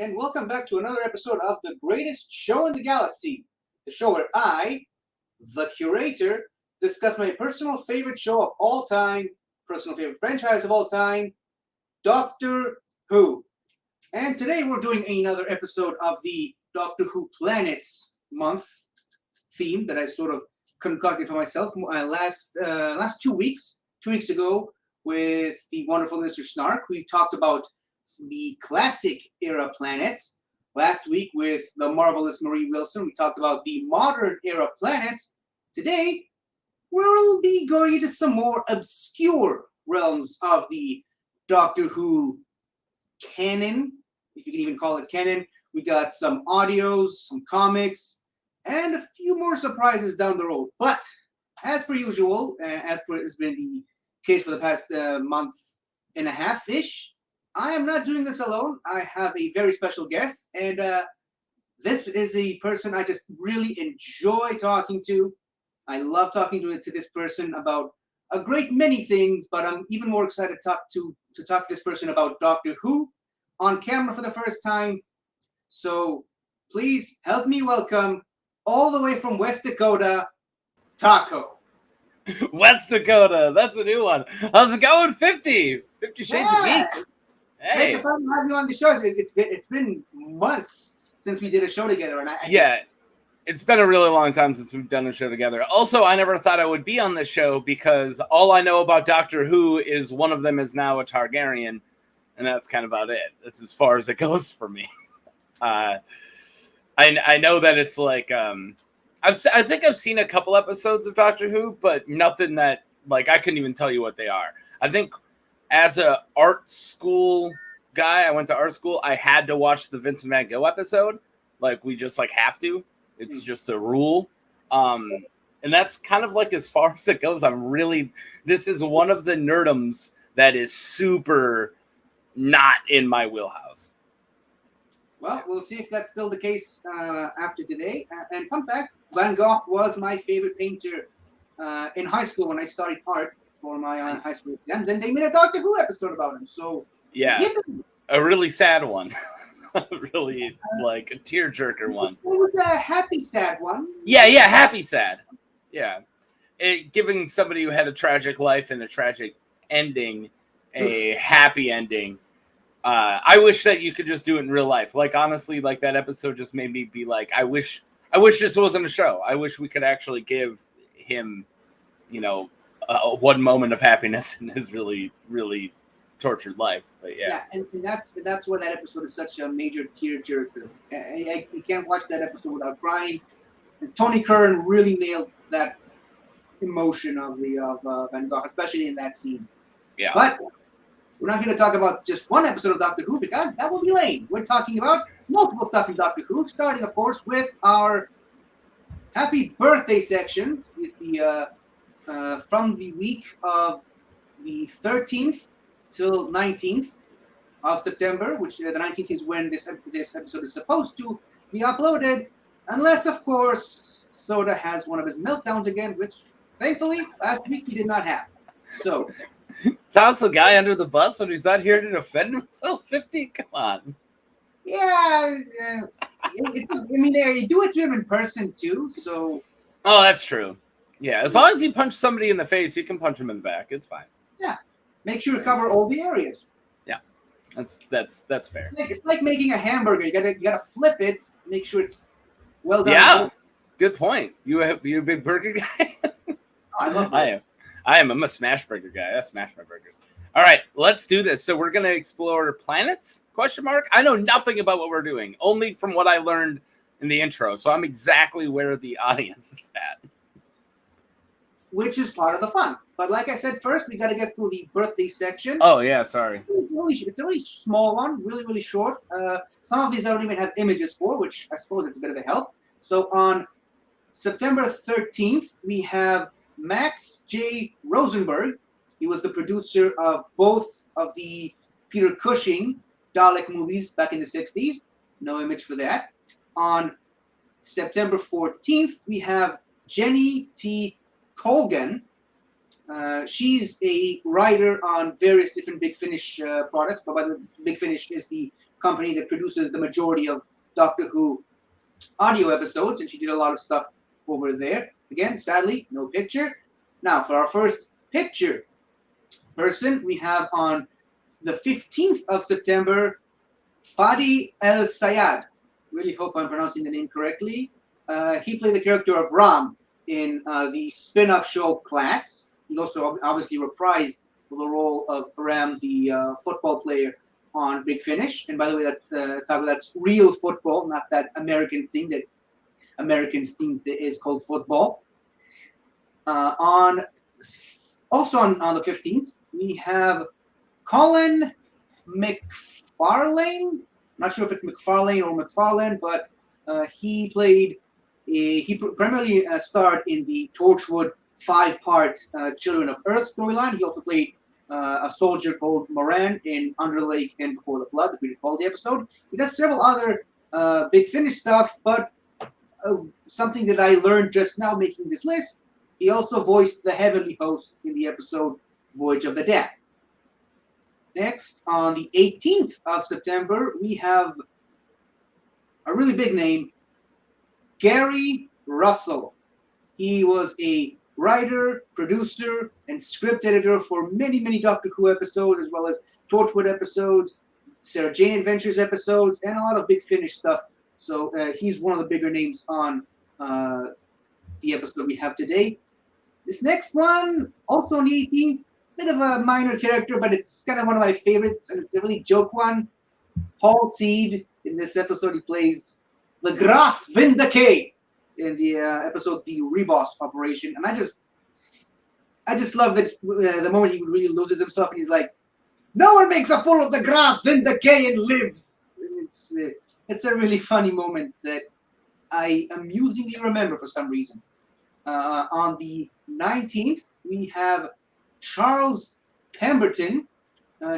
and welcome back to another episode of The Greatest Show in the Galaxy, the show where I, the curator, discuss my personal favorite show of all time, personal favorite franchise of all time, Doctor Who. And today we're doing another episode of the Doctor Who Planets month theme that I sort of concocted for myself last 2 weeks. 2 weeks ago, with the wonderful Mr. Snark, we talked about the classic era planets. Last week, with the marvelous Marie Wilson, we talked about the modern era planets. Today, we'll be going into some more obscure realms of the Doctor Who canon, if you can even call it canon. We got some audios, some comics, and a few more surprises down the road. But as per usual, as per has been the case for the past month and a half-ish, I am not doing this alone. I have a very special guest, and this is a person I just really enjoy talking to. I love talking to this person about a great many things, but I'm even more excited to talk to this person about Doctor Who on camera for the first time. So please help me welcome, all the way from West Dakota, Taco. West Dakota, that's a new one. How's it going? 50 Shades of Geek. Hey, great to finally have you on the show. It's been months since we did a show together, and it's been a really long time since we've done a show together. Also, I never thought I would be on this show because all I know about Doctor Who is one of them is now a Targaryen, and that's kind of about it. That's as far as it goes for me. I know that it's like I think I've seen a couple episodes of Doctor Who, but nothing that like I couldn't even tell you what they are. I think as a art school guy, I went to art school. I had to watch the Vincent Van Gogh episode. Like we just like have to. It's just a rule. And that's kind of like as far as it goes. This is one of the nerdums that is super not in my wheelhouse. Well, we'll see if that's still the case after today. And fun fact, Van Gogh was my favorite painter in high school when I studied art for my high school exam. Then they made a Doctor Who episode about him. So yeah, a really sad one. Really like a tearjerker one. It was a happy sad one. Yeah, happy sad. Yeah. Giving somebody who had a tragic life and a tragic ending a happy ending. I wish that you could just do it in real life. Like honestly, like that episode just made me be like, I wish this wasn't a show. I wish we could actually give him, one moment of happiness in his really, really tortured life. But yeah, and that's why that episode is such a major tearjerker. You can't watch that episode without crying. And Tony Curran really nailed that emotion of Van Gogh, especially in that scene. Yeah, but we're not going to talk about just one episode of Doctor Who because that will be lame. We're talking about multiple stuff in Doctor Who, starting, of course, with our happy birthday section with the from the week of the 13th till 19th of September, which the 19th is when this episode is supposed to be uploaded, unless, of course, Soda has one of his meltdowns again, which, thankfully, last week he did not have. So toss the guy under the bus when he's not here to defend himself. 50, come on. Yeah, you do it to him in person too. So. Oh, that's true. Yeah, as long as you punch somebody in the face, you can punch him in the back. It's fine. Yeah, make sure to cover all the areas. Yeah, that's fair. It's like making a hamburger. You gotta flip it. Make sure it's well done. Yeah, good point. You a big burger guy? I love burgers. I'm a smash burger guy. I smash my burgers. All right, let's do this. So we're going to explore planets, ? I know nothing about what we're doing, only from what I learned in the intro. So I'm exactly where the audience is at. Which is part of the fun. But like I said, first we got to get through the birthday section. Oh, yeah, sorry. It's a really small one, really, really short. Some of these I don't even have images for, which I suppose it's a bit of a help. So on September 13th, we have Max J. Rosenberg. He was the producer of both of the Peter Cushing Dalek movies back in the 60s. No image for that. On September 14th, we have Jenny T. Colgan. She's a writer on various different Big Finish products, but by the Big Finish is the company that produces the majority of Doctor Who audio episodes, and she did a lot of stuff over there. Again, sadly, no picture. Now, for our first picture person, we have on the 15th of September, Fadi El Sayad. Really hope I'm pronouncing the name correctly. He played the character of Ram in the spin-off show Class. He also obviously reprised the role of Ram, the football player on Big Finish. And by the way, that's real football, not that American thing that Americans think that is called football. On the 15th, we have Colin McFarlane. Not sure if it's McFarlane or McFarlane, but he primarily starred in the Torchwood 5-part Children of Earth storyline. He also played a soldier called Moran in Under the Lake and Before the Flood, if we recall the episode. He does several other Big Finish stuff, but something that I learned just now making this list, he also voiced the Heavenly Hosts in the episode Voyage of the Dead. Next, on the 18th of September, we have a really big name, Gary Russell. He was a writer, producer, and script editor for many, many Doctor Who episodes, as well as Torchwood episodes, Sarah Jane Adventures episodes, and a lot of Big Finish stuff. So he's one of the bigger names on the episode we have today. This next one, also on the 18th, bit of a minor character, but it's kind of one of my favorites, and it's a really joke one. Paul Seed. In this episode, he plays the Graf Vindicate in the episode The Reboss Operation. And I just love that the moment he really loses himself and he's like, no one makes a fool of the Graf Vindicate and lives. And it's a really funny moment that I amusingly remember for some reason. On the 19th, we have Charles Pemberton.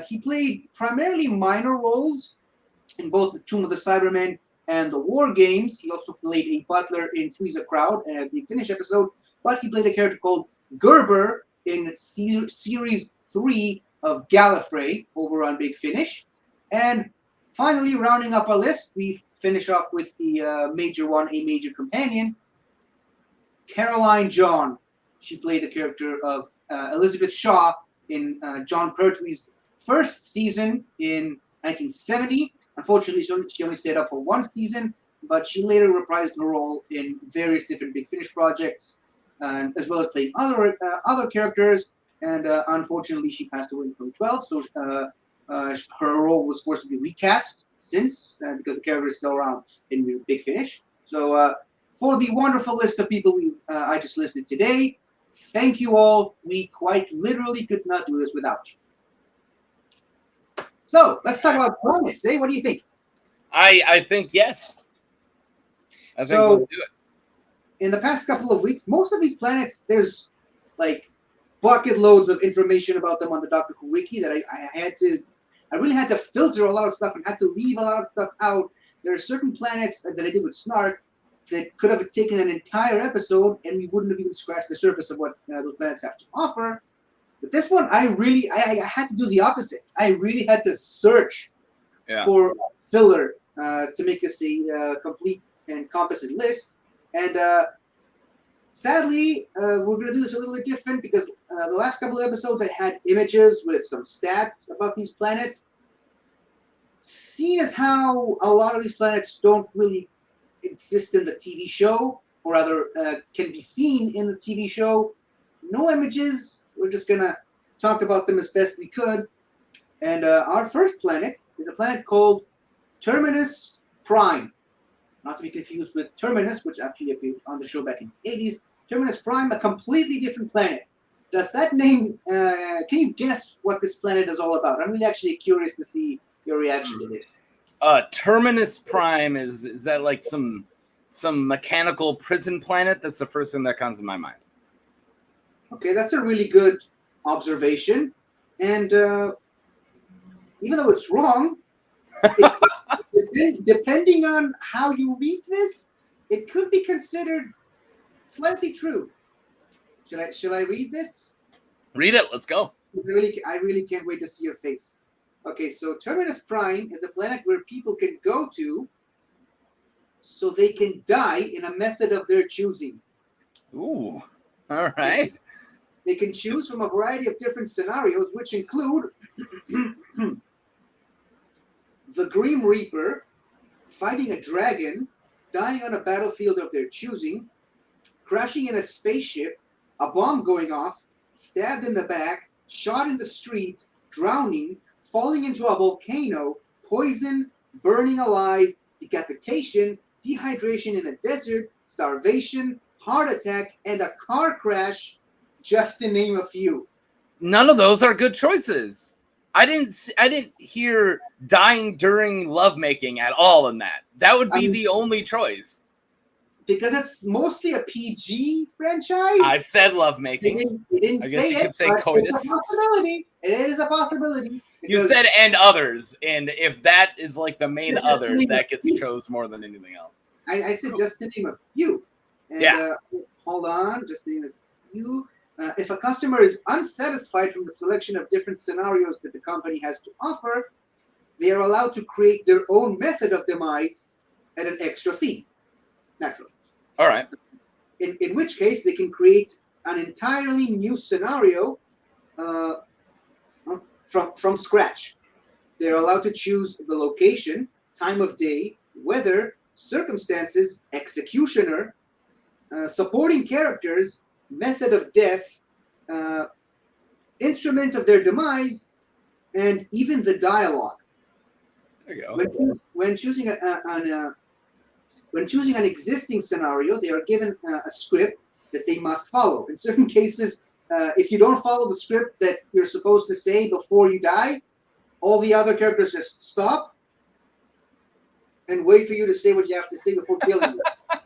He played primarily minor roles in both the Tomb of the Cybermen and the War Games. He also played a butler in Three's a Crowd and the Finish episode, but he played a character called Gerber in Series 3 of Gallifrey over on Big Finish. And finally, rounding up our list, we finish off with the major one, a major companion, Caroline John. She played the character of Elizabeth Shaw in John Pertwee's first season in 1970. Unfortunately, she only stayed up for one season, but she later reprised her role in various different Big Finish projects, as well as playing other characters. And unfortunately, she passed away in 2012, so her role was forced to be recast since, because the character is still around in Big Finish. So for the wonderful list of people I just listed today, thank you all. We quite literally could not do this without you. So let's talk about planets, eh? What do you think? I think yes. I think let's do it. In the past couple of weeks, most of these planets, there's like bucket loads of information about them on the Doctor Who wiki that I really had to filter a lot of stuff and had to leave a lot of stuff out. There are certain planets that I did with Snark that could have taken an entire episode and we wouldn't have even scratched the surface of what those planets have to offer. But this one, I had to do the opposite. I really had to search for filler to make this a complete and composite list. And sadly, we're going to do this a little bit different because the last couple of episodes I had images with some stats about these planets. Seeing as how a lot of these planets don't really exist in the TV show, or rather can be seen in the TV show, no images. We're just going to talk about them as best we could. And our first planet is a planet called Terminus Prime. Not to be confused with Terminus, which actually appeared on the show back in the 80s. Terminus Prime, a completely different planet. Does that name, can you guess what this planet is all about? I'm really actually curious to see your reaction to this. Terminus Prime, is that like some mechanical prison planet? That's the first thing that comes to my mind. Okay, that's a really good observation. And even though it's wrong, depending on how you read this, it could be considered slightly true. Should I read this? Read it. Let's go. I really can't wait to see your face. Okay, so Terminus Prime is a planet where people can go to so they can die in a method of their choosing. Ooh, all right. They can choose from a variety of different scenarios, which include the Grim Reaper, fighting a dragon, dying on a battlefield of their choosing, crashing in a spaceship, a bomb going off, stabbed in the back, shot in the street, drowning, falling into a volcano, poison, burning alive, decapitation, dehydration in a desert, starvation, heart attack, and a car crash, just to name a few. None of those are good choices. I didn't hear dying during lovemaking at all in that. That would be the only choice. Because it's mostly a PG franchise. I said lovemaking. They didn't I guess say you it, could say but coitus. it's a possibility. It is a possibility. You said and others, and if that is like the main other, that gets chose more than anything else. I said just to name a few. And, Yeah. Hold on, just to name a few. If a customer is unsatisfied from the selection of different scenarios that the company has to offer, they are allowed to create their own method of demise at an extra fee. Naturally. All right. In which case, they can create an entirely new scenario from scratch. They're allowed to choose the location, time of day, weather, circumstances, executioner, supporting characters, method of death, instrument of their demise, and even the dialogue. There you go. When choosing an existing scenario, they are given a script that they must follow. In certain cases, if you don't follow the script that you're supposed to say before you die, all the other characters just stop and wait for you to say what you have to say before killing you.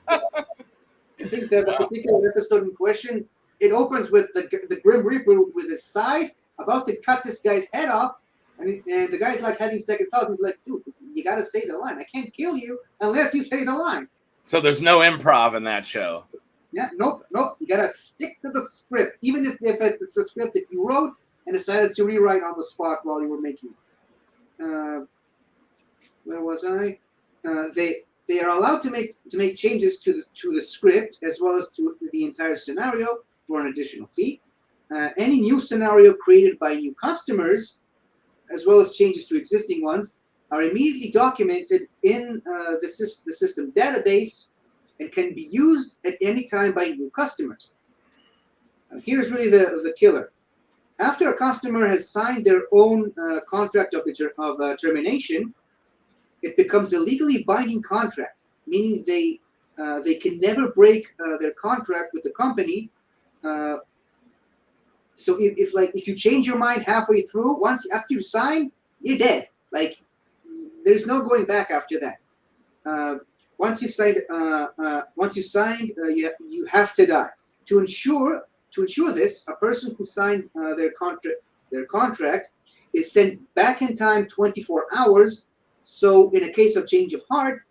I think that the particular episode in question, it opens with the Grim Reaper with his scythe about to cut this guy's head off, and the guy's like having second thought. He's like, dude, you got to say the line. I can't kill you unless you say the line. So there's no improv in that show. Yeah, nope. You got to stick to the script, even if it's a script that you wrote and decided to rewrite on the spot while you were making it. Where was I? They are allowed to make changes to the script as well as to the entire scenario for an additional fee. Any new scenario created by new customers, as well as changes to existing ones, are immediately documented in the system database and can be used at any time by new customers. Here's really the killer. After a customer has signed their own contract of termination, it becomes a legally binding contract, meaning they can never break their contract with the company. So if you change your mind halfway through, after you sign, you're dead. Like there's no going back after that. Once you've signed, you have to die. To ensure this, a person who signed their contract is sent back in time 24 hours. So in a case of change of heart,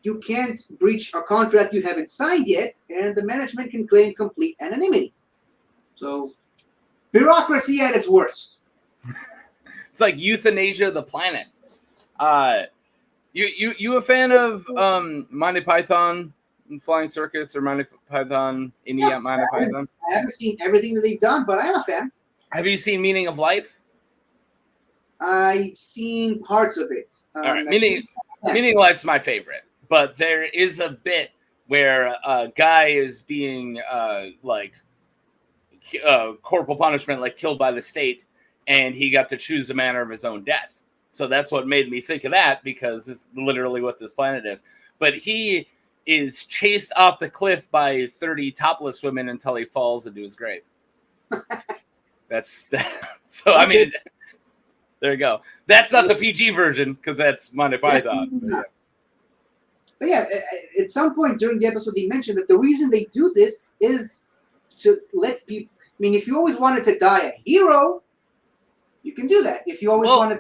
you can't breach a contract you haven't signed yet, and the management can claim complete anonymity. So bureaucracy at its worst. It's like euthanasia of the planet. You a fan of Monty Python and Flying Circus or Monty Python, Monty Python? I haven't seen everything that they've done, but I am a fan. Have you seen Meaning of Life? I've seen parts of it. All right, Meaning of Life's my favorite, but there is a bit where a guy is being corporal punishment, like killed by the state, and he got to choose the manner of his own death. So that's what made me think of that, because it's literally what this planet is. But he is chased off the cliff by 30 topless women until he falls into his grave. That's that. So, I mean, there you go. That's not the PG version, because that's Monty Python. But yeah, at some point during the episode, they mentioned that the reason they do this is to let people. I mean, if you always wanted to die a hero, you can do that. If you always wanted,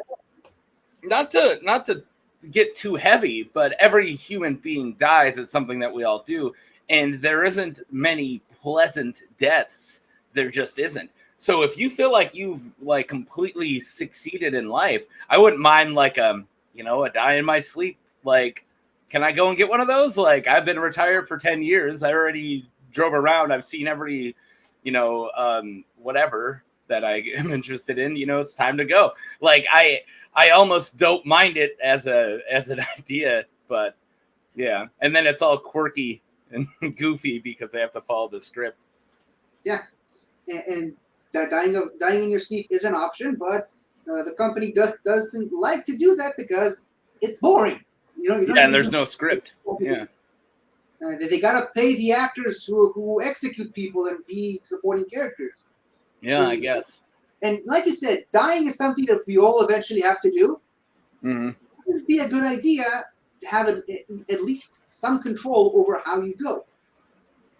not to get too heavy, but every human being dies. It's something that we all do, and there isn't many pleasant deaths. There just isn't. So if you feel like you've like completely succeeded in life, I wouldn't mind like a die in my sleep. Like, can I go and get one of those? Like, I've been retired for 10 years. I already drove around. I've seen every, whatever that I am interested in. It's time to go. Like, I almost don't mind it as an idea, but yeah. And then it's all quirky and goofy because they have to follow the script. Yeah, and that dying in your sleep is an option, but the company doesn't like to do that because it's boring. And there's no script. Yeah. They gotta pay the actors who execute people and be supporting characters. Yeah, I guess. And like you said, dying is something that we all eventually have to do. Mm-hmm. It would be a good idea to have at least some control over how you go.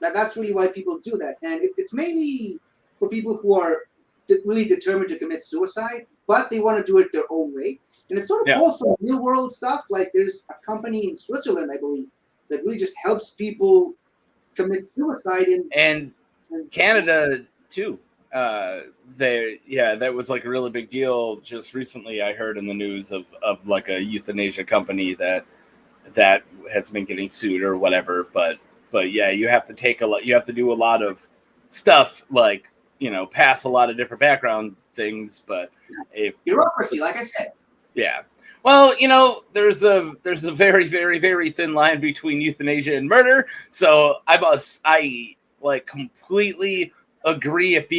That's really why people do that, and it's mainly for people who are really determined to commit suicide, but they want to do it their own way. And it sort of calls for real world stuff. Like there's a company in Switzerland, I believe, that really just helps people commit suicide in Canada too. That was like a really big deal. Just recently, I heard in the news of like a euthanasia company that has been getting sued or whatever. But yeah, you have to do a lot of stuff, like pass a lot of different background things. But if bureaucracy, like I said. Yeah. Well, there's a very, very, very thin line between euthanasia and murder. So I completely agree. If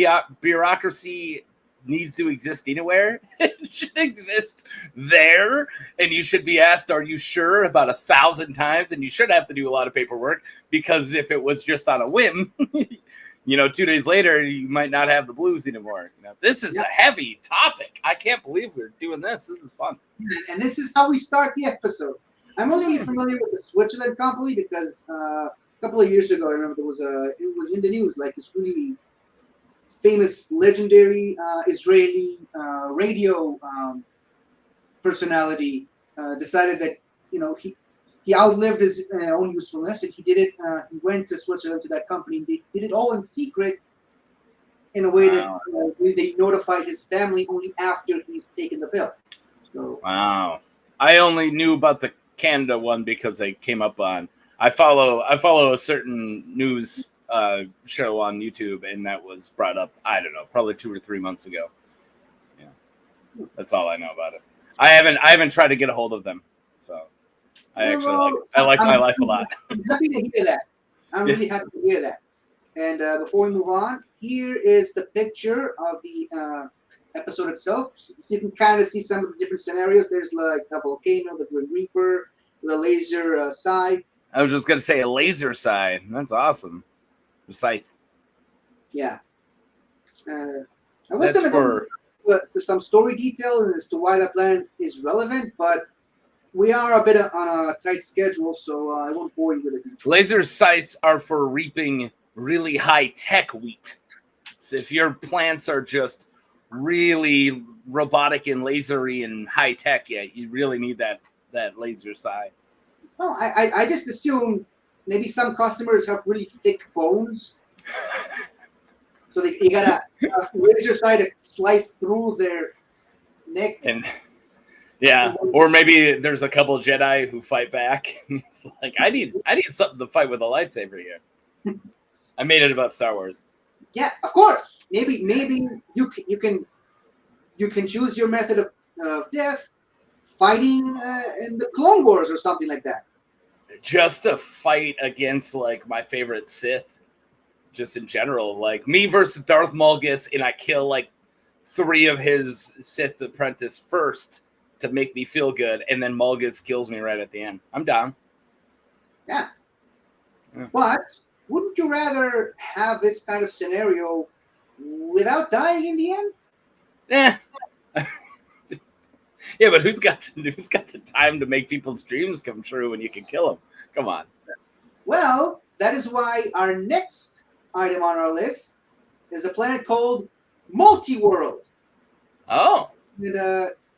bureaucracy needs to exist anywhere, it should exist there. And you should be asked, are you sure, about 1,000 times? And you should have to do a lot of paperwork, because if it was just on a whim, 2 days later, you might not have the blues anymore. This is a heavy topic. I can't believe we're doing this. This is fun. And this is how we start the episode. I'm only really familiar with the Switzerland company because a couple of years ago, I remember it was in the news, like this really famous, legendary Israeli radio personality decided that he outlived his own usefulness, and he did it. He went to Switzerland to that company. They did it all in secret, in a way that they notified his family only after he's taken the pill. So, wow, I only knew about the Canada one because they came up on. I follow a certain news show on YouTube, and that was brought up. I don't know, probably 2 or 3 months ago. Yeah, that's all I know about it. I haven't tried to get a hold of them, so. I like my life a lot. I'm happy to hear that. I'm really happy to hear that. And before we move on, here is the picture of the episode itself. So you can kind of see some of the different scenarios. There's like a volcano, the Grim Reaper, the laser side. I was just going to say a laser side. That's awesome. The scythe. Yeah. I was going to go into some story detail as to why that planet is relevant, but we are a bit on a tight schedule, so I won't bore you with it. Laser sights are for reaping really high-tech wheat. So if your plants are just really robotic and lasery and high-tech, you really need that laser sight. Well, I just assume maybe some customers have really thick bones, so you got a laser sight to slice through their neck. And yeah, or maybe there's a couple of Jedi who fight back. It's like I need something to fight with a lightsaber here. I made it about Star Wars. Yeah, of course. Maybe you can choose your method of death, fighting in the Clone Wars or something like that. Just to fight against like my favorite Sith, just in general, like me versus Darth Malgus, and I kill like 3 of his Sith apprentice first to make me feel good, and then Malgus kills me right at the end. I'm down. Yeah. But wouldn't you rather have this kind of scenario without dying in the end? Yeah, but who's got the time to make people's dreams come true when you can kill them? Come on. Well, that is why our next item on our list is a planet called Multiworld. Oh.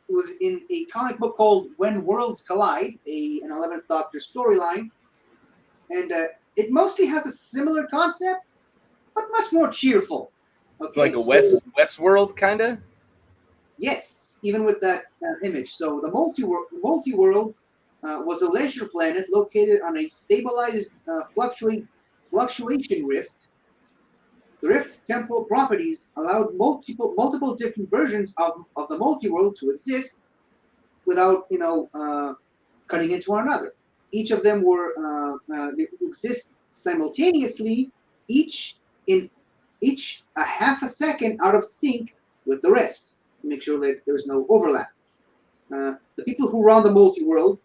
It was in a comic book called When Worlds Collide, an 11th Doctor storyline. And it mostly has a similar concept, but much more cheerful. It's like a Westworld kind of. Yes, even with that image. So the multi-world was a leisure planet located on a stabilized fluctuation rift. The rift's temporal properties allowed multiple different versions of the multi-world to exist without cutting into one another. Each of them they exist simultaneously, each a half a second out of sync with the rest to make sure that there's no overlap. The people who run the multi-world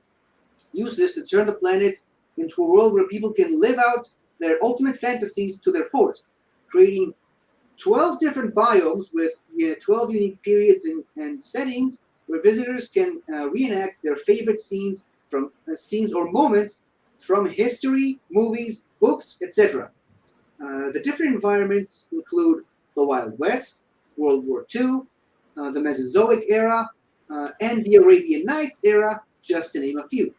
use this to turn the planet into a world where people can live out their ultimate fantasies to their fullest, creating 12 different biomes with 12 unique periods and settings where visitors can reenact their favorite scenes or moments from history, movies, books, etc. The different environments include the Wild West, World War II, the Mesozoic era, and the Arabian Nights era, just to name a few.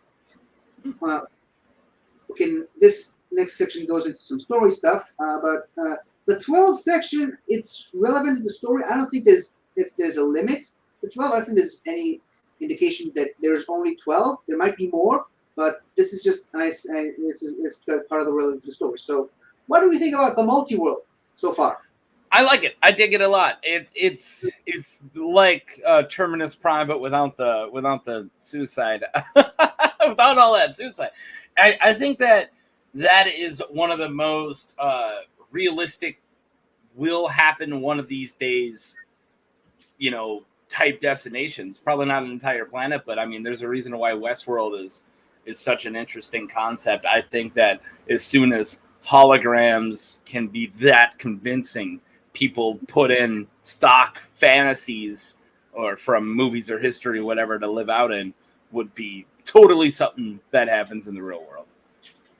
This next section goes into some story stuff, but the 12 section, it's relevant to the story. I don't think there's a limit to 12. I don't think there's any indication that there's only 12. There might be more, but this is just nice. It's part of the relevant to the story. So, what do we think about the multi-world so far? I like it. I dig it a lot. It's like Terminus Prime, but without the suicide, without all that suicide. I think that is one of the most realistic, will happen one of these days, type destinations. Probably not an entire planet, but I mean, there's a reason why Westworld is such an interesting concept. I think that as soon as holograms can be that convincing, people put in stock fantasies or from movies or history, whatever, to live out in, would be totally something that happens in the real world.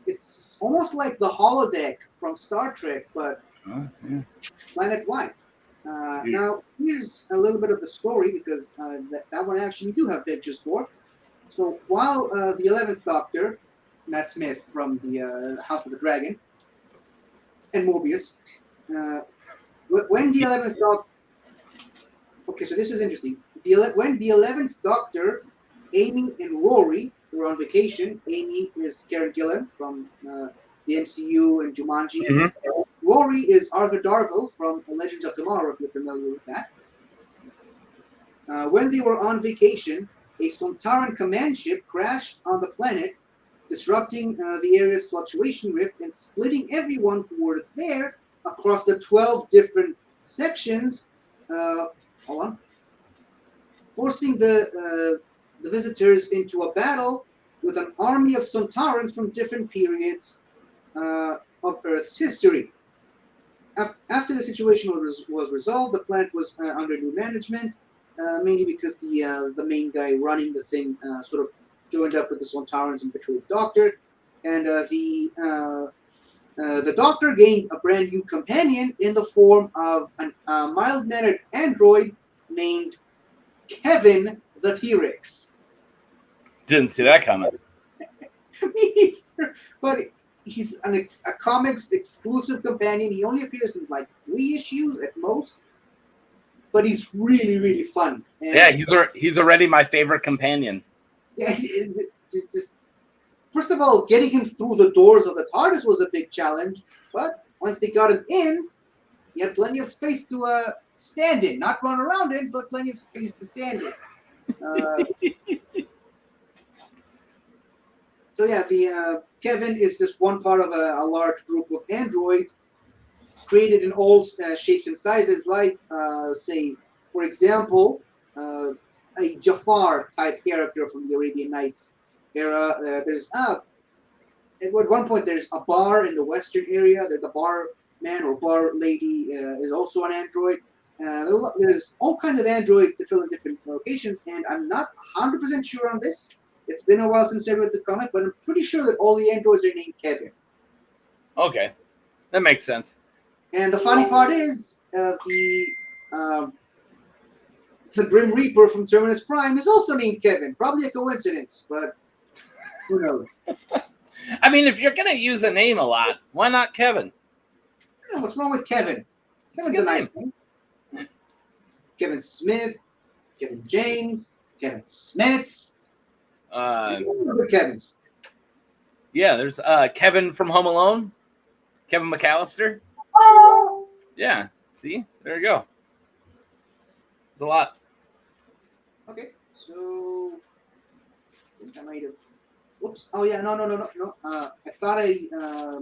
It's almost like the holodeck from Star Trek, but planet-wide. Now, here's a little bit of the story, because that one actually we do have pictures for. So while the 11th Doctor, Matt Smith from the House of the Dragon, and Mobius, when the 11th Doctor... Okay, so this is interesting. When the 11th Doctor, Amy and Rory were on vacation. Amy is Karen Gillan from the MCU and Jumanji. Mm-hmm. Rory is Arthur Darvill from Legends of Tomorrow, if you're familiar with that. When they were on vacation, a Sontaran command ship crashed on the planet, disrupting the area's fluctuation rift and splitting everyone who were there across the 12 different sections. Forcing the visitors into a battle with an army of Sontarans from different periods of Earth's history. After the situation was resolved, the planet was under new management, mainly because the main guy running the thing sort of joined up with the Sontarans and betrayed the Doctor, and the Doctor gained a brand new companion in the form of a mild-mannered android named Kevin the T-Rex. Didn't see that coming. But he's a comics exclusive companion. He only appears in like 3 issues at most, but he's really, really fun. And yeah, he's already my favorite companion. Yeah, just first of all, getting him through the doors of the TARDIS was a big challenge, but once they got him in, he had plenty of space to stand in, not run around in, but plenty of space to stand in. So yeah, the Kevin is just one part of a large group of androids created in all shapes and sizes, like, say, for example, a Jafar type character from the Arabian Nights era. There's at one point there's a bar in the western area. The bar man or bar lady is also an android. There's all kinds of androids to fill in different locations, and I'm not 100% sure on this. It's been a while since I read the comic, but I'm pretty sure that all the androids are named Kevin. Okay, that makes sense. And the funny part is the Grim Reaper from Terminus Prime is also named Kevin. Probably a coincidence, but who knows? I mean, if you're going to use a name a lot, why not Kevin? Yeah, what's wrong with Kevin? It's a Kevin's good a nice name. name. Kevin Smith, Kevin James, Kevin Smits. Kevin's. Yeah, there's Kevin from Home Alone, Kevin McAllister. Oh! Yeah, see, there you go. There's a lot. Okay, so I think I might have. Whoops. Oh yeah, no. I thought I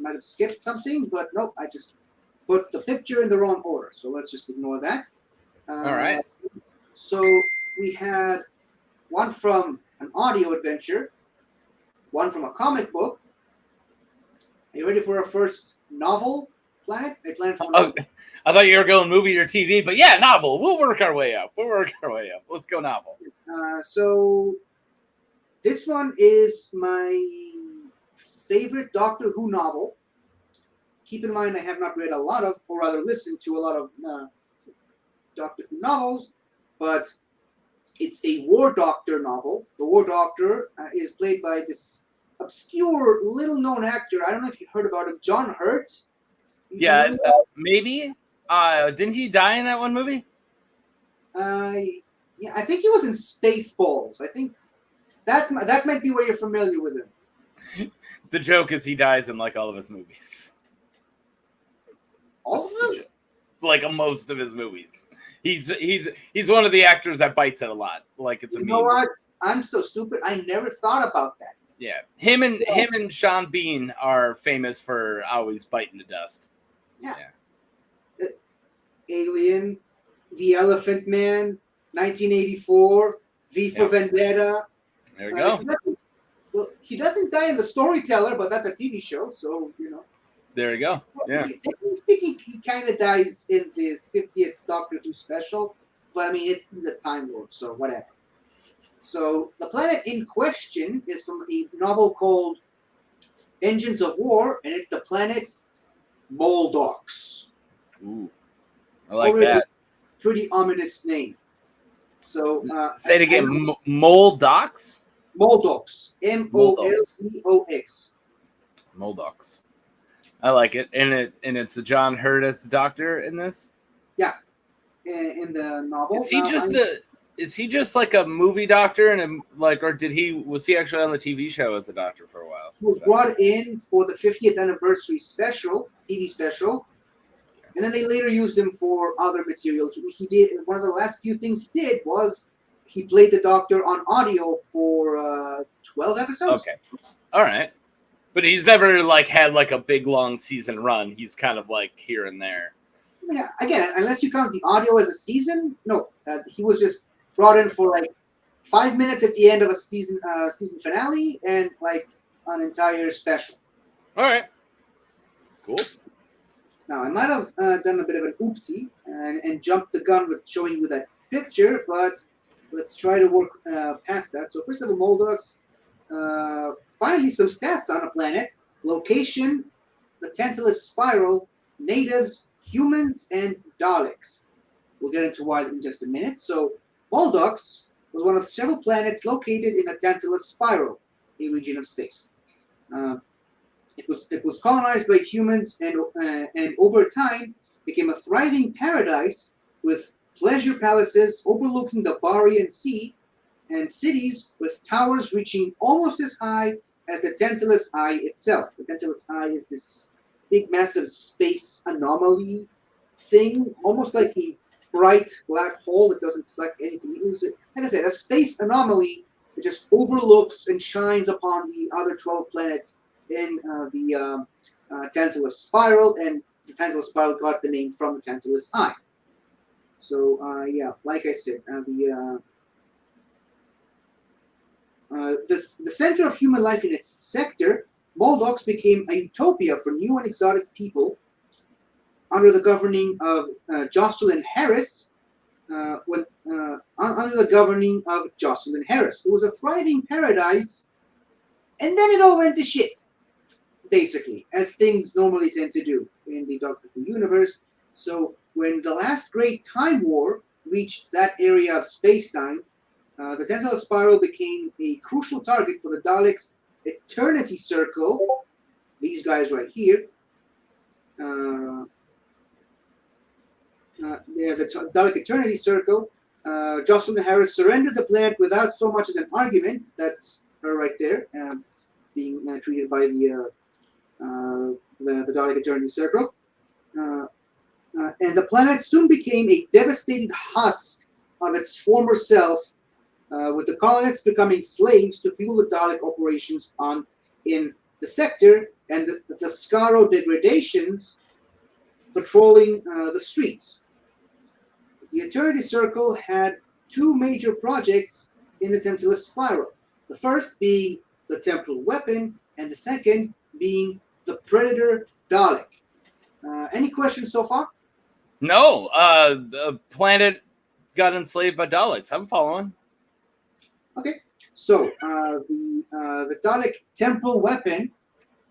might have skipped something, but nope. I just put the picture in the wrong order. So let's just ignore that. All right. So we had one from an audio adventure, one from a comic book. Are you ready for our first novel, Planet? A Planet from Oh, I thought you were going movie or TV, but yeah, novel. We'll work our way up. Let's go novel. So this one is my favorite Doctor Who novel. Keep in mind, I have not read a lot of, or rather listened to a lot of Doctor Who novels, but it's a War Doctor novel. The War Doctor is played by this obscure, little-known actor. I don't know if you heard about him, John Hurt. Yeah, maybe. Didn't he die in that one movie? Yeah, I think he was in Spaceballs. I think that might be where you're familiar with him. The joke is he dies in like all of his movies. All of them? Like most of his movies. He's one of the actors that bites it a lot. Like it's a You meme. know what? I'm so stupid. I never thought about that. Yeah, him and Sean Bean are famous for always biting the dust. Yeah. Alien, The Elephant Man, 1984, V for Vendetta. There we go. He doesn't die in The Storyteller, but that's a TV show, so you know. There you go. Yeah. Technically speaking, he kind of dies in the 50th Doctor Who special, but I mean, he's a Time Lord, so whatever. So the planet in question is from a novel called Engines of War, and it's the planet Moldox. Ooh, I like that. Pretty ominous name. So say it again. Moldox. Moldox. Moldox. Moldox. I like it, and it's a John Hurtis doctor in this. Yeah, in the novel. Is he just like a movie doctor and like, or was he actually on the TV show as a doctor for a while? He was brought in for the 50th anniversary TV special, and then they later used him for other material. He did one of the last few things he did was he played the Doctor on audio for 12 episodes. Okay, all right, but he's never like had like a big long season run. He's kind of like here and there. I mean, again, unless you count the audio as a season, no, he was just brought in for like 5 minutes at the end of a season finale and like an entire special. All right, cool. Now I might have done a bit of an oopsie and jumped the gun with showing you that picture, but let's try to work past that. So first of all, Moldox. Finally, some stats on a planet: location, the Tantalus Spiral, natives, humans, and Daleks. We'll get into why in just a minute. So Moldox was one of several planets located in the Tantalus Spiral, a region of space. It was colonized by humans and over time became a thriving paradise with pleasure palaces overlooking the Borean Sea and cities with towers reaching almost as high as the Tantalus Eye itself. The Tantalus Eye is this big, massive space anomaly thing, almost like a bright black hole that doesn't select anything. It was, like I said, a space anomaly that just overlooks and shines upon the other 12 planets in the Tantalus Spiral, and the Tantalus Spiral got the name from the Tantalus Eye. So, yeah, like I said, the center of human life in its sector, Moldox became a utopia for new and exotic people under the governing of Jocelyn Harris. Under the governing of Jocelyn Harris, it was a thriving paradise, and then it all went to shit, basically, as things normally tend to do in the Doctor Who universe. So when the last great Time War reached that area of space-time, the Tantalus Spiral became a crucial target for the Daleks' Eternity Circle, these guys right here, the Dalek Eternity Circle. Jocelyn Harris surrendered the planet without so much as an argument. That's her right there, being treated by the Dalek Eternity Circle. And the planet soon became a devastated husk of its former self, with the colonists becoming slaves to fuel the Dalek operations in the sector, and the Skaro degradations patrolling the streets. The Eternity Circle had two major projects in the Templar's spiral. The first being the Templar weapon, and the second being the Predator Dalek. Any questions so far? No, the planet got enslaved by Daleks. I'm following. Okay, so the Dalek Temple weapon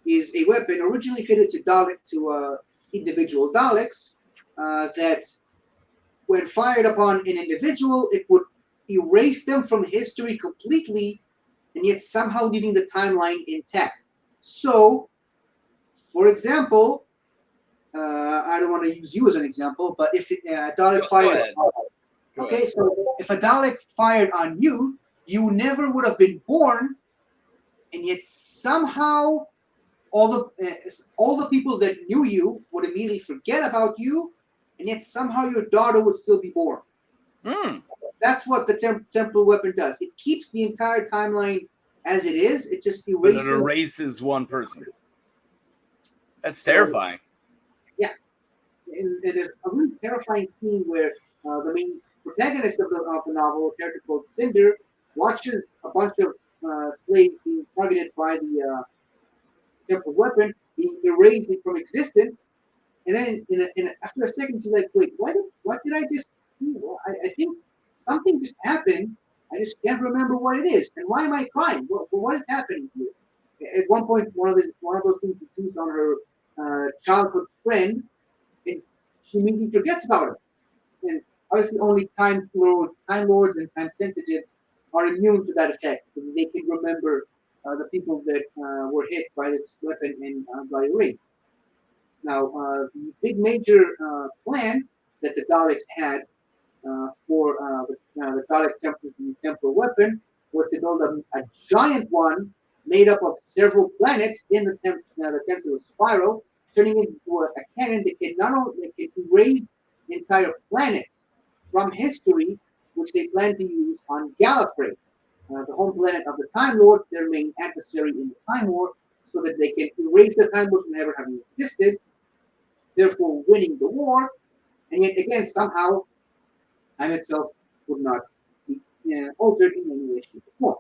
is a weapon originally fitted to individual Daleks that, when fired upon an individual, it would erase them from history completely, and yet somehow leaving the timeline intact. So, for example, I don't want to use you as an example, but if a Dalek fired, okay, so if a Dalek fired on you, you never would have been born, and yet somehow all the people that knew you would immediately forget about you, and yet somehow your daughter would still be born. That's what the temporal weapon does. It keeps the entire timeline as it is. It just erases one person. That's terrifying. Yeah, and there's a really terrifying scene where the main protagonist of the novel, a character called Cinder, watches a bunch of slaves being targeted by the temporal weapon being erased from existence. And then after a second, she's like, wait, what did I just see? Well, I think something just happened. I just can't remember what it is. And why am I crying? What is happening here? At one point, one of those things is used on her childhood friend, and she immediately forgets about it. And obviously only Time Lords and Time Sensitives are immune to that effect. They can remember the people that were hit by this weapon and got erased. Now, the big major plan that the Daleks had for the Dalek temporal weapon was to build a giant one made up of several planets in the temporal spiral, turning it into a cannon that can not only erase entire planets from history, which they plan to use on Gallifrey, the home planet of the Time Lords, their main adversary in the Time War, so that they can erase the Time Lords from ever having existed, therefore winning the war. And yet again, somehow, time itself would not be altered in any way, shape, or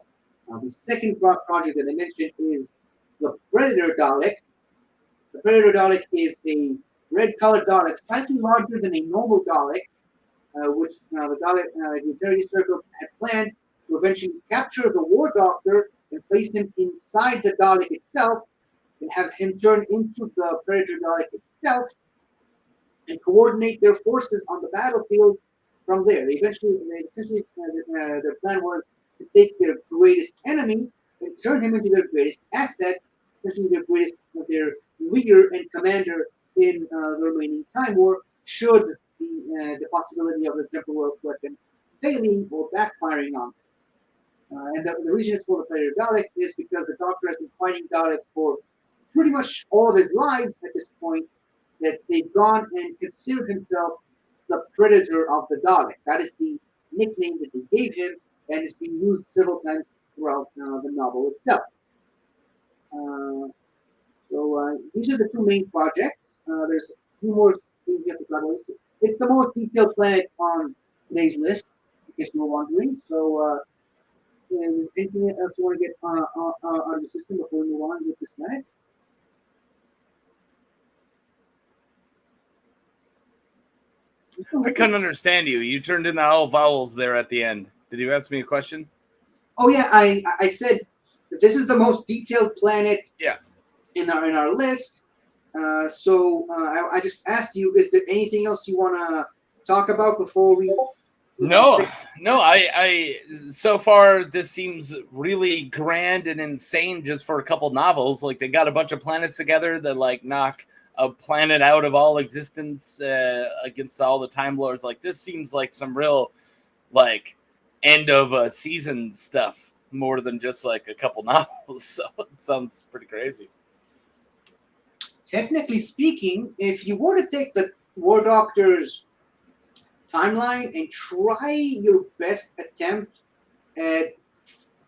form. The second project that I mentioned is the Predator Dalek. The Predator Dalek is a red-colored Dalek, slightly larger than a normal Dalek, which the Eternity Circle had planned to eventually capture the War Doctor and place him inside the Dalek itself, and have him turn into the Predator Dalek itself, and coordinate their forces on the battlefield from there. Their plan was to take their greatest enemy and turn him into their greatest asset, essentially their leader and commander in the remaining Time War, should the possibility of the temporal weapon failing or backfiring on them. And the reason it's called the Predator Dalek is because the Doctor has been fighting Daleks for pretty much all of his lives at this point, that they've gone and considered himself the Predator of the Dalek. That is the nickname that they gave him, and it's been used several times throughout the novel itself. So these are the two main projects. There's a few more things you have to cover. It's the most detailed planet on today's list, in case you were wondering. So, anything else you want to get out of the system before we move on with this planet? I couldn't understand you. You turned in all vowels there at the end. Did you ask me a question? Oh yeah, I said that this is the most detailed planet. Yeah. In our list. So I just asked you, is there anything else you want to talk about before we? No. I so far this seems really grand and insane just for a couple novels. Like they got a bunch of planets together that like knock a planet out of all existence against all the Time Lords. Like, this seems like some real, like, end of a season stuff more than just like a couple novels. So it sounds pretty crazy. Technically speaking, if you were to take the War Doctor's timeline and try your best attempt at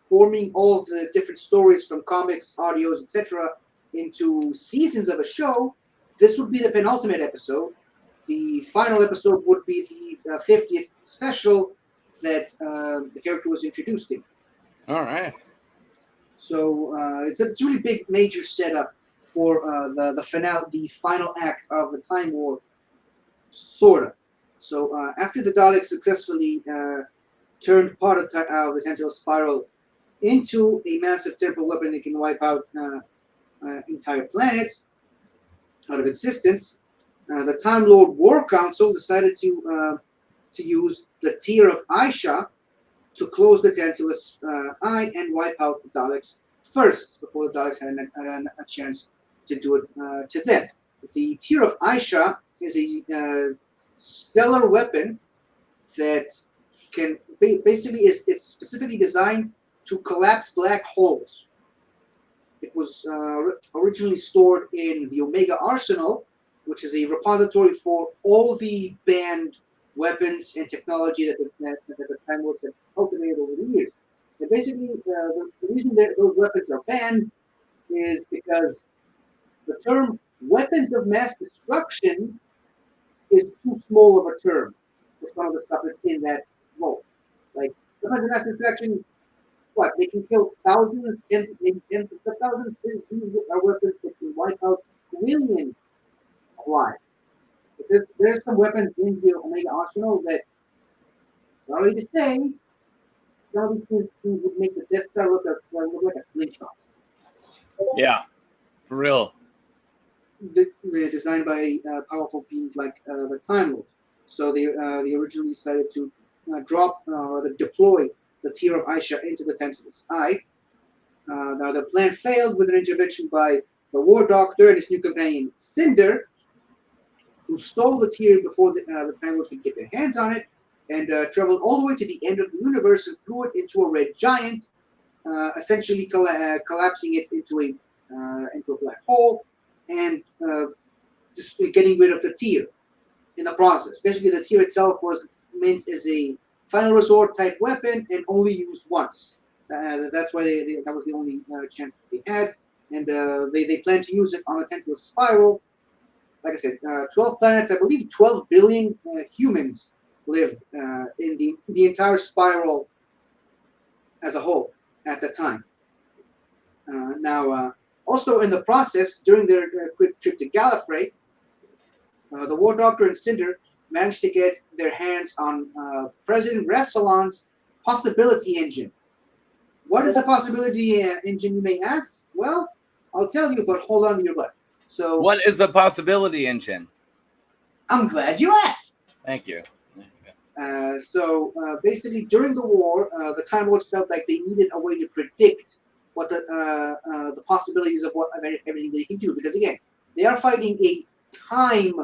forming all of the different stories from comics, audios, etc., into seasons of a show, this would be the penultimate episode. The final episode would be the 50th special that the character was introduced in. All right. So it's a really big, major setup for the finale, the final act of the Time War, sorta. So after the Daleks successfully turned part of the Tantalus Spiral into a massive temporal weapon that can wipe out entire planets out of existence, the Time Lord War Council decided to use the Tear of Aisha to close the Tantalus Eye and wipe out the Daleks first, before the Daleks had a chance to do it to them. The Tear of Aisha is a stellar weapon that can basically is specifically designed to collapse black holes. It was originally stored in the Omega Arsenal, which is a repository for all the banned weapons and technology that the Time Lords have cultivated over the years. And basically, the reason that those weapons are banned is because the term weapons of mass destruction is too small of a term for some of the stuff that's in that vault. Like, weapons of mass destruction, what? They can kill thousands, maybe tens of thousands. These are weapons that can wipe out trillions of lives. But there's some weapons in the Omega Arsenal that, sorry to say, some of these things would make the Death Star look like a slingshot. Yeah, for real. They're designed by powerful beings like the Time Lord. So they originally decided to drop or deploy the Tear of Aisha into the Tantalus Eye. Now the plan failed with an intervention by the War Doctor and his new companion Cinder, who stole the Tear before the Time Lords could get their hands on it, and traveled all the way to the end of the universe and threw it into a red giant, essentially collapsing it into a black hole, and just getting rid of the Tear in the process. Basically, the Tear itself was meant as a final resort type weapon and only used once. That's why that was the only chance that they had, and they planned to use it on the Tantalus Spiral. Like I said, 12 planets. I believe 12 billion humans lived in the entire spiral as a whole at the time. Now, also in the process, during their quick trip to Gallifrey, the War Doctor and Cinder managed to get their hands on President Rassilon's possibility engine. What is a possibility engine, you may ask? Well, I'll tell you, but hold on to your butt. So, what is a possibility engine? I'm glad you asked. Thank you. So basically, during the war, the Time Lords felt like they needed a way to predict what the possibilities of everything they can do. Because again, they are fighting a time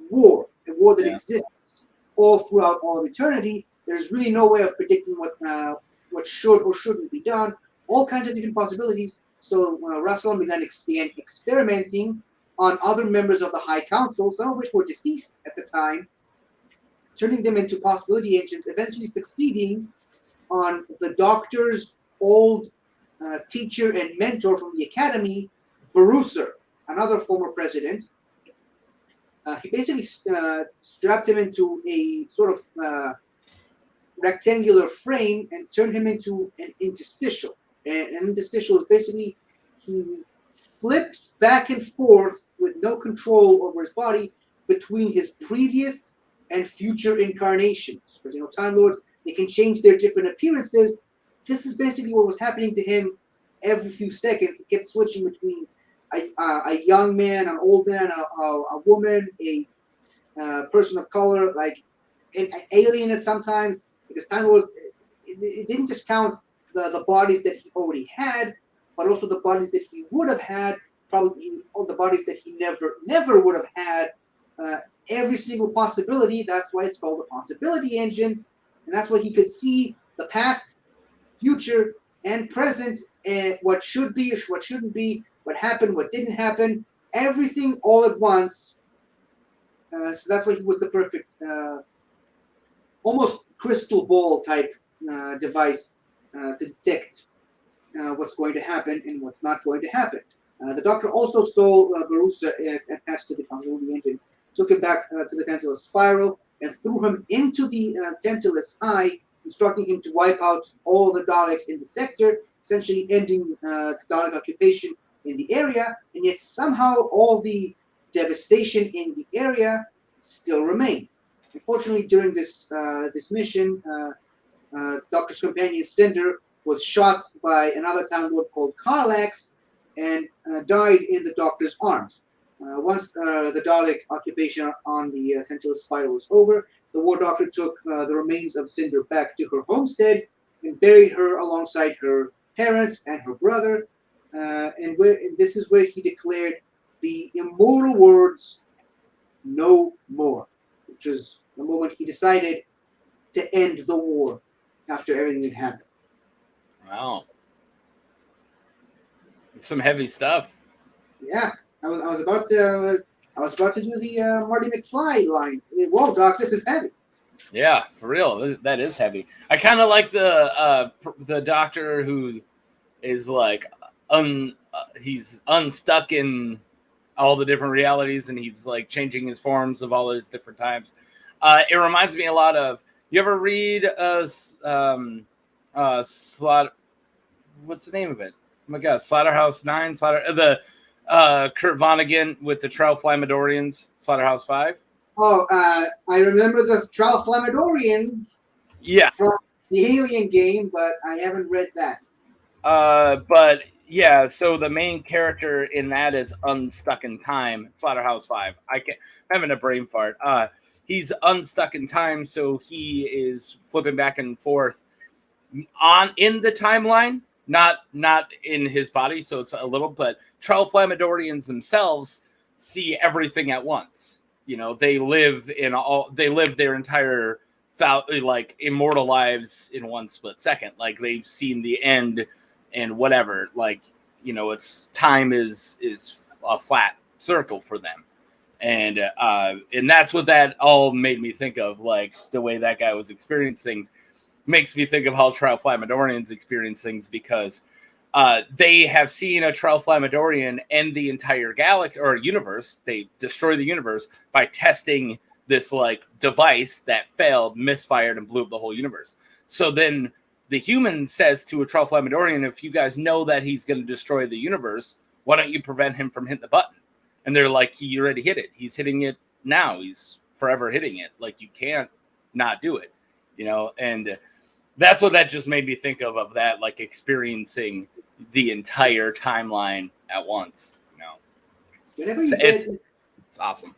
war, a war that exists all throughout all of eternity. There's really no way of predicting what should or shouldn't be done. All kinds of different possibilities. So Rassilon began experimenting on other members of the High Council, some of which were deceased at the time, turning them into possibility engines, eventually succeeding on the Doctor's old teacher and mentor from the Academy, Baruser, another former president. He basically strapped him into a sort of rectangular frame and turned him into an interstitial. And an interstitial is basically he flips back and forth with no control over his body between his previous and future incarnations. Because Time Lords, they can change their different appearances. This is basically what was happening to him every few seconds. He kept switching between a young man, an old man, a woman, a person of color, like an alien at sometimes. Because Time Lords, it didn't just count the bodies that he already had, but also the bodies that he would have had probably all the bodies that he never would have had. Every single possibility. That's why it's called the possibility engine, and that's why he could see the past, future, and present, and what should be, what shouldn't be, what happened, what didn't happen, everything all at once. So that's why he was the perfect, almost crystal ball type device to detect what's going to happen and what's not going to happen. The Doctor also stole Barusa attached to the continuity engine, took him back to the Tantalus spiral, and threw him into the Tantalus eye, instructing him to wipe out all the Daleks in the sector, essentially ending the Dalek occupation in the area, and yet somehow all the devastation in the area still remained. Unfortunately, during this mission, Doctor's companion Cinder was shot by another Time Lord called Karlax and died in the Doctor's arms. Once the Dalek occupation on the Tantalus spiral was over, the War Doctor took the remains of Cinder back to her homestead and buried her alongside her parents and her brother. And this is where he declared the immortal words, "No more," which was the moment he decided to end the war after everything had happened. Wow. It's some heavy stuff. Yeah, I was about to do the Marty McFly line. Whoa, Doc, this is heavy. Yeah, for real, that is heavy. I kind of like the Doctor who is like he's unstuck in all the different realities, and he's like changing his forms of all his different times. It reminds me a lot of, you ever read Slaughter? What's the name of it? Oh my God, Slaughterhouse 9, the Kurt Vonnegut with the Tralfamadorians, Slaughterhouse 5. Oh, I remember the Tralfamadorians. Yeah, from the Alien game, but I haven't read that. But yeah, so the main character in that is unstuck in time. Slaughterhouse 5. I'm having a brain fart. He's unstuck in time, so he is flipping back and forth in the timeline, not in his body. So it's a little, but Tralfamadorians themselves see everything at once. You know, they live their entire like immortal lives in one split second. Like they've seen the end and whatever. Like, you know, it's time is a flat circle for them. And that's what that all made me think of. Like the way that guy was experiencing things makes me think of how Tralfamadorians experience things, because they have seen a Tralfamadorian end the entire galaxy or universe. They destroy the universe by testing this like device that failed, misfired, and blew up the whole universe. So then the human says to a Tralfamadorian, if you guys know that he's going to destroy the universe, why don't you prevent him from hitting the button? And they're like, he already hit it. He's hitting it now. He's forever hitting it. Like, you can't not do it, you know? And that's what that just made me think of that, like experiencing the entire timeline at once, you know? It's awesome.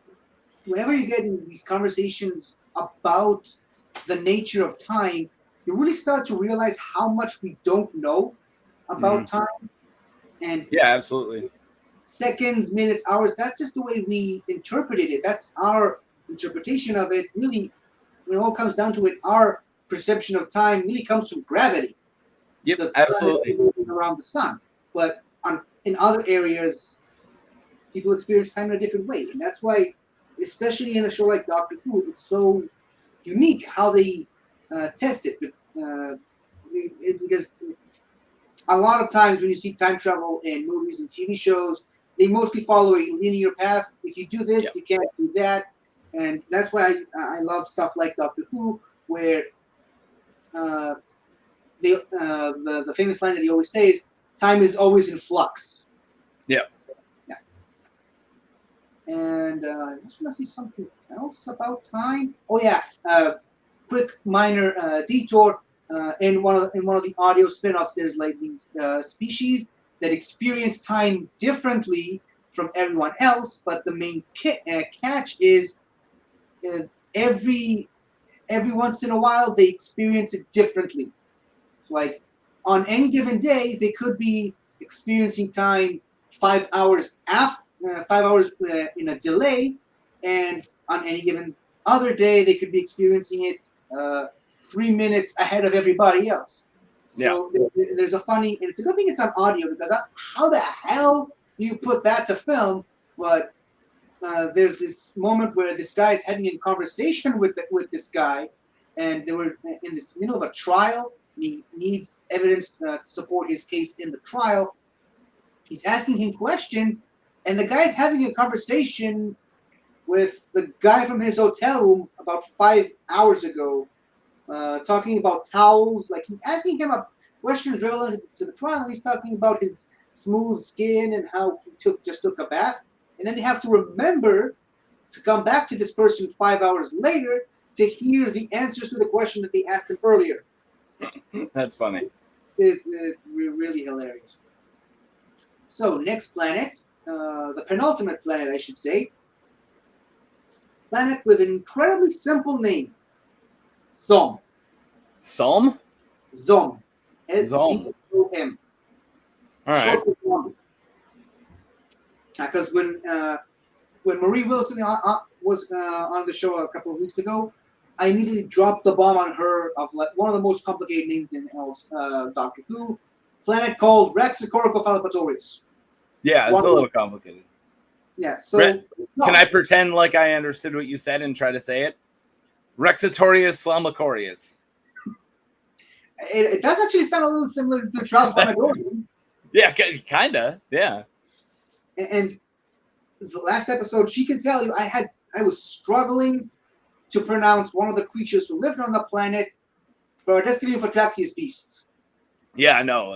Whenever you get in these conversations about the nature of time, you really start to realize how much we don't know about time. And yeah, absolutely. Seconds, minutes, hours, that's just the way we interpreted it. That's our interpretation of it. Really, when it all comes down to it, our perception of time really comes from gravity. Yep, absolutely. Around the sun. But in other areas, people experience time in a different way. And that's why, especially in a show like Doctor Who, it's so unique how they test it. Because a lot of times when you see time travel in movies and TV shows, they mostly follow a linear path. If you do this, you can't do that. And that's why I love stuff like Doctor Who, where the famous line that he always says, time is always in flux. Yeah. Yeah. And I just want to say something else about time. Oh yeah, quick minor detour. In one of the audio spin-offs, there's like these species that experience time differently from everyone else, but the main catch is every once in a while they experience it differently. Like on any given day, they could be experiencing time 5 hours 5 hours in a delay, and on any given other day they could be experiencing it 3 minutes ahead of everybody else. So there's a funny, and it's a good thing it's on audio, because how the hell do you put that to film? But there's this moment where this guy is having a conversation with this guy, and they were in the middle of a trial. And he needs evidence to support his case in the trial. He's asking him questions, and the guy's having a conversation with the guy from his hotel room about 5 hours ago, talking about towels. Like, he's asking him questions relevant to the trial, and he's talking about his smooth skin and how he just took a bath. And then they have to remember to come back to this person 5 hours later to hear the answers to the question that they asked him earlier. That's funny. It's really hilarious. So, next planet, the penultimate planet, I should say. Planet with an incredibly simple name. Zom. Zom? Zom. Zom. Z-O-M. All right. Because when Marie Wilson was on the show a couple of weeks ago, I immediately dropped the bomb on her of one of the most complicated names in Doctor Who. Planet called Raxacoricophalopatorius. Yeah, it's a little complicated. Yeah, so... Can I pretend like I understood what you said and try to say it? Rexatorius Slamacorius. It does actually sound a little similar to Troutophanagorius. Yeah, kind of. Yeah. And the last episode, she can tell you I was struggling to pronounce one of the creatures who lived on the planet, Paradescaliophatraxius beasts. Yeah, no,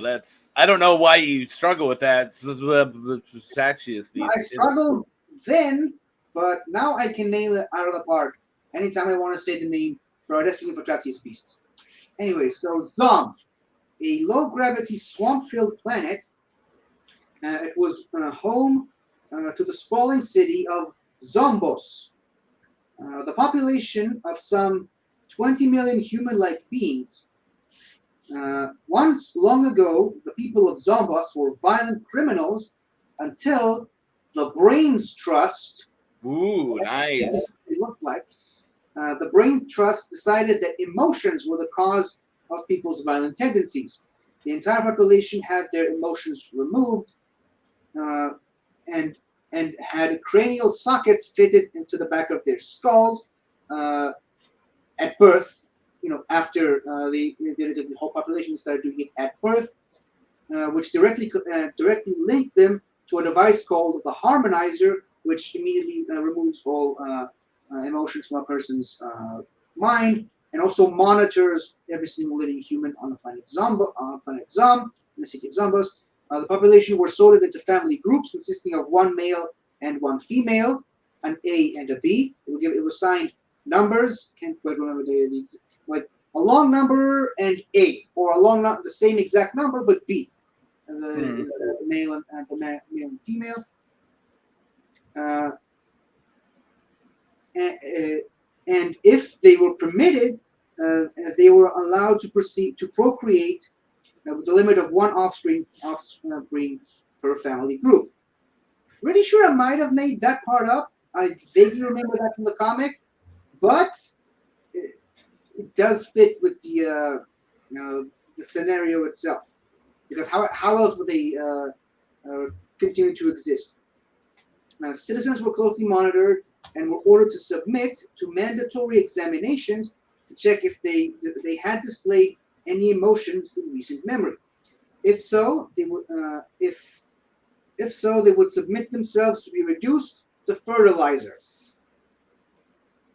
I don't know why you struggle with that. Paradescaliophatraxius beast. I struggled then, but now I can nail it out of the park anytime I want to say the name Paradescaliophatraxius beasts. Anyway, so Zom, a low-gravity swamp-filled planet. It was home to the sprawling city of Zombos. The population of some 20 million human-like beings. Once, long ago, the people of Zombos were violent criminals until the Brains Trust... Ooh, nice. It looked like. The Brains Trust decided that emotions were the cause of people's violent tendencies. The entire population had their emotions removed, and had cranial sockets fitted into the back of their skulls at birth. After the whole population started doing it at birth, which directly linked them to a device called the Harmonizer, which immediately removes all emotions from a person's mind, and also monitors every single living human on the planet Zom, in the city of Zombos. The population were sorted into family groups consisting of one male and one female, an A and a B. It was signed numbers. Can't quite remember like a long number and A, or the same exact number but B. The male and the male and female. And if they were permitted, they were allowed to proceed to procreate with the limit of one offspring per family group. Pretty sure I might have made that part up. I vaguely remember that from the comic, but it does fit with the scenario itself. Because how else would they continue to exist? Citizens were closely monitored and were ordered to submit to mandatory examinations to check if they had displayed any emotions in recent memory. If so, they would submit themselves to be reduced to fertilizer.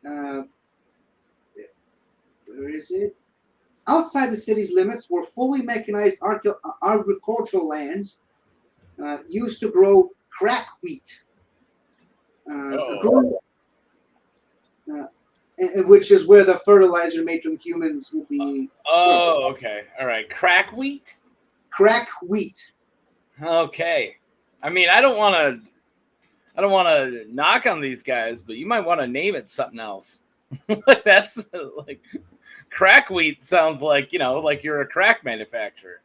Where is it? Outside the city's limits were fully mechanized agricultural lands used to grow crack wheat, which is where the fertilizer made from humans would be. Oh, okay. All right. Crack wheat? Crack wheat. Okay. I mean, I don't want to knock on these guys, but you might want to name it something else. That's like crack wheat sounds like, like you're a crack manufacturer.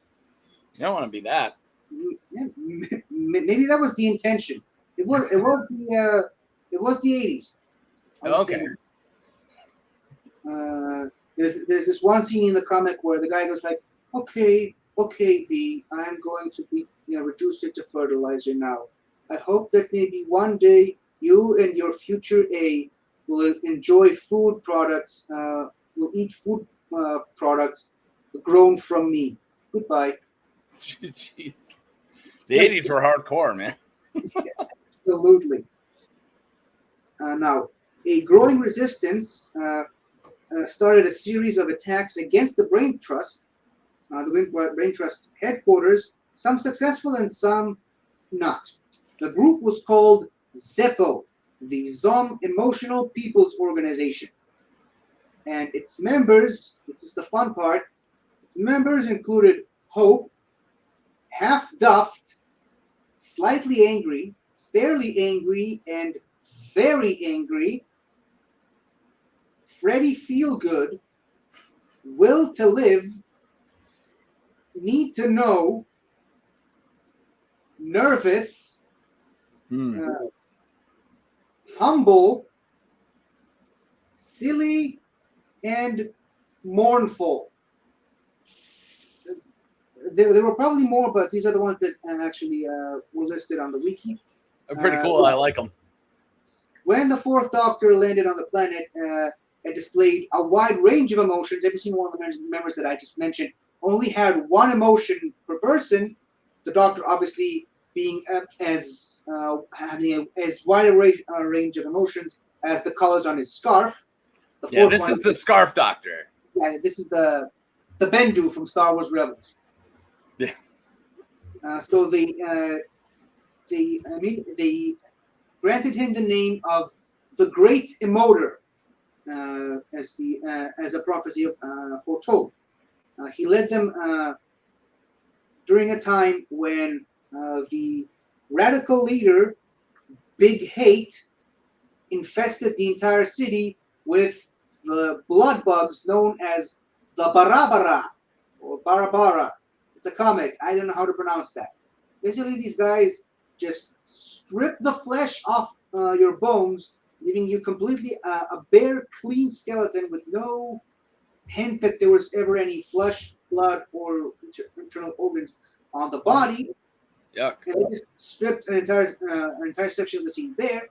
You don't want to be that. maybe that was the intention. It was the 80s. I would Okay. say, there's this one scene in the comic where the guy goes like, okay, B, I'm going to be reduce it to fertilizer now. I hope that maybe one day you and your future A will enjoy food products, will eat food products grown from me. Goodbye. Jeez. The 80s were hardcore, man. Absolutely. Now, a growing resistance started a series of attacks against the Brain Trust, the Brain Trust headquarters, some successful and some not. The group was called ZEPO, the Zom Emotional People's Organization. And its members, this is the fun part, its members included Hope, Half Duffed, Slightly Angry, Fairly Angry, and Very Angry, Freddie Feelgood, Will to Live, Need to Know, Nervous, Humble, Silly, and Mournful. There were probably more, but these are the ones that actually were listed on the wiki. They're pretty cool. I like them. When the Fourth Doctor landed on the planet and displayed a wide range of emotions, every single one of the members that I just mentioned only had one emotion per person. The Doctor, obviously, being having as wide a range of emotions as the colors on his scarf. Yeah, this is the Scarf Doctor. Yeah, this is the Bendu from Star Wars Rebels. Yeah. So they granted him the name of the Great Emoter, as a prophecy foretold. He led them during a time when the radical leader, Big Hate, infested the entire city with the blood bugs known as the Barabara or Barabara. It's a comic. I don't know how to pronounce that. Basically, these guys just strip the flesh off your bones, leaving you completely a bare, clean skeleton with no hint that there was ever any flesh, blood, or internal organs on the body. Yuck. And they just stripped an entire section of the scene bare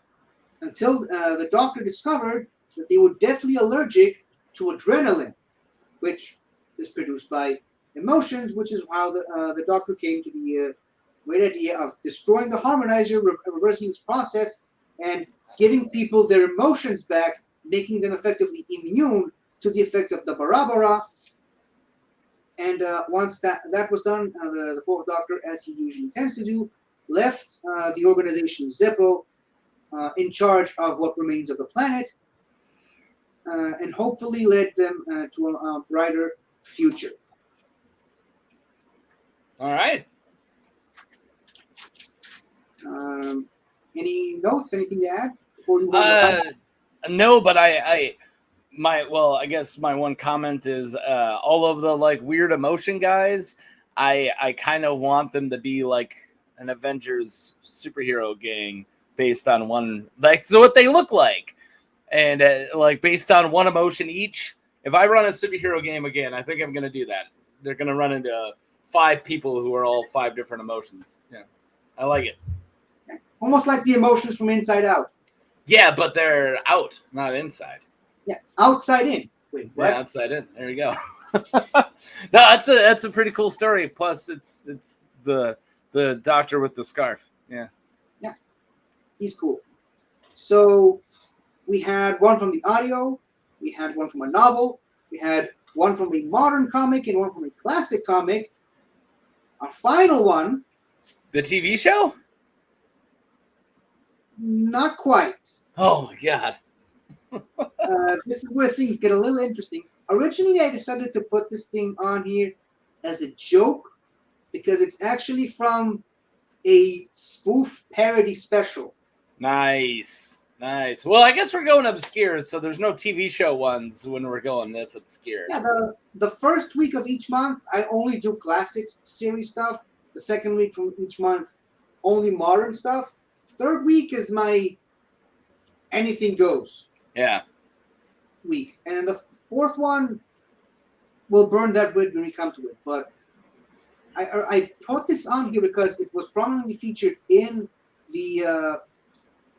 until the Doctor discovered that they were deathly allergic to adrenaline, which is produced by emotions, which is how the Doctor came to the great idea of destroying the harmonizer, reversing this process, and giving people their emotions back, making them effectively immune to the effects of the Barabara. And once that was done, the Fourth Doctor, as he usually tends to do, left the organization ZEPO in charge of what remains of the planet, and hopefully led them to a brighter future. All right. Any notes? Anything to add before we go? No, but I guess my one comment is all of the like weird emotion guys. I kind of want them to be like an Avengers superhero gang based on one, like, so what they look like, and like based on one emotion each. If I run a superhero game again, I think I'm gonna do that. They're gonna run into 5 people who are all 5 different emotions. Yeah, I like it. Almost like the emotions from Inside Out. Yeah, but they're out, not inside. Yeah, outside in. Wait, what? Yeah, outside in. There you go. No, that's a pretty cool story. Plus, it's the Doctor with the scarf. Yeah. Yeah, he's cool. So we had one from the audio, we had one from a novel, we had one from a modern comic, and one from a classic comic. Our final one. The TV show? Not quite. Oh my god. This is where things get a little interesting. Originally, I decided to put this thing on here as a joke because it's actually from a spoof parody special. Nice. Well, I guess we're going obscure, so there's no TV show ones when we're going this obscure. Yeah, the first week of each month, I only do classic series stuff. The second week from each month, only modern stuff. Third week is my anything goes Yeah. week. And then the fourth one, we'll burn that bridge when we come to it. But I put this on here because it was prominently featured in the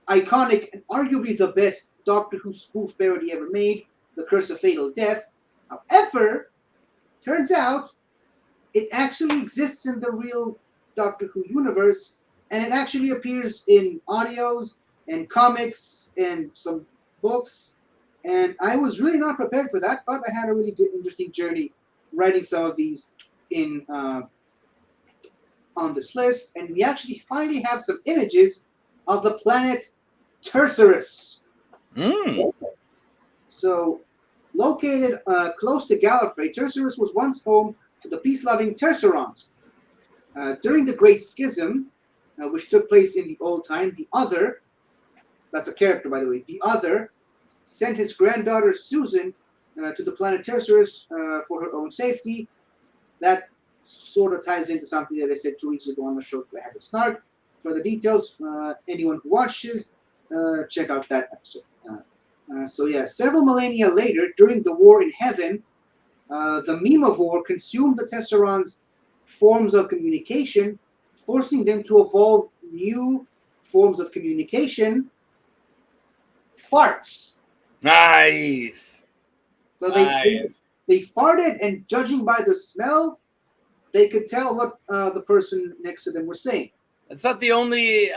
iconic and arguably the best Doctor Who spoof parody ever made, The Curse of Fatal Death. However, turns out it actually exists in the real Doctor Who universe, and it actually appears in audios and comics and some books. And I was really not prepared for that, but I had a really good, interesting journey writing some of these in on this list. And we actually finally have some images of the planet Tercerus. So, located close to Gallifrey, Tercerus was once home to the peace-loving Tercerons. During the Great Schism, which took place in the old time, the Other, that's a character by the way, the Other sent his granddaughter Susan to the planet Tercerus for her own safety. That sort of ties into something that I said 2 weeks ago on the show, I Have a Snark. For the details, anyone who watches, check out that episode. So yeah, several millennia later, during the War in Heaven, the Memavore consumed the Tesserons' forms of communication, forcing them to evolve new forms of communication. Farts. Nice. So Nice. they farted, and judging by the smell, they could tell what the person next to them was saying. It's not the only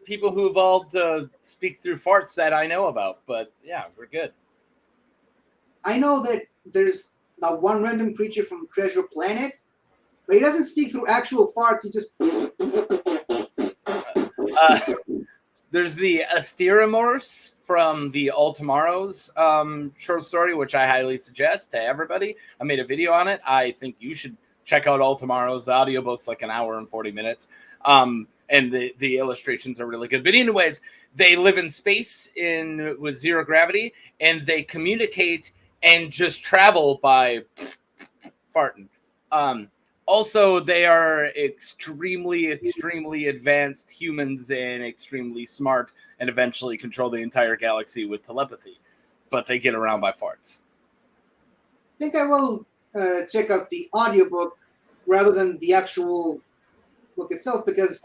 people who evolved to speak through farts that I know about, but yeah, we're good. I know that there's that one random creature from Treasure Planet, but he doesn't speak through actual farts. He just. There's the Asterimorphs from the All Tomorrows short story, which I highly suggest to everybody. I made a video on it. I think you should check out All Tomorrows. The audiobook's like an hour and 40 minutes. And the illustrations are really good. But anyways, they live in space with zero gravity, and they communicate and just travel by farting. Also, they are extremely, extremely advanced humans and extremely smart, and eventually control the entire galaxy with telepathy. But they get around by farts. I think I will check out the audiobook rather than the actual book itself, because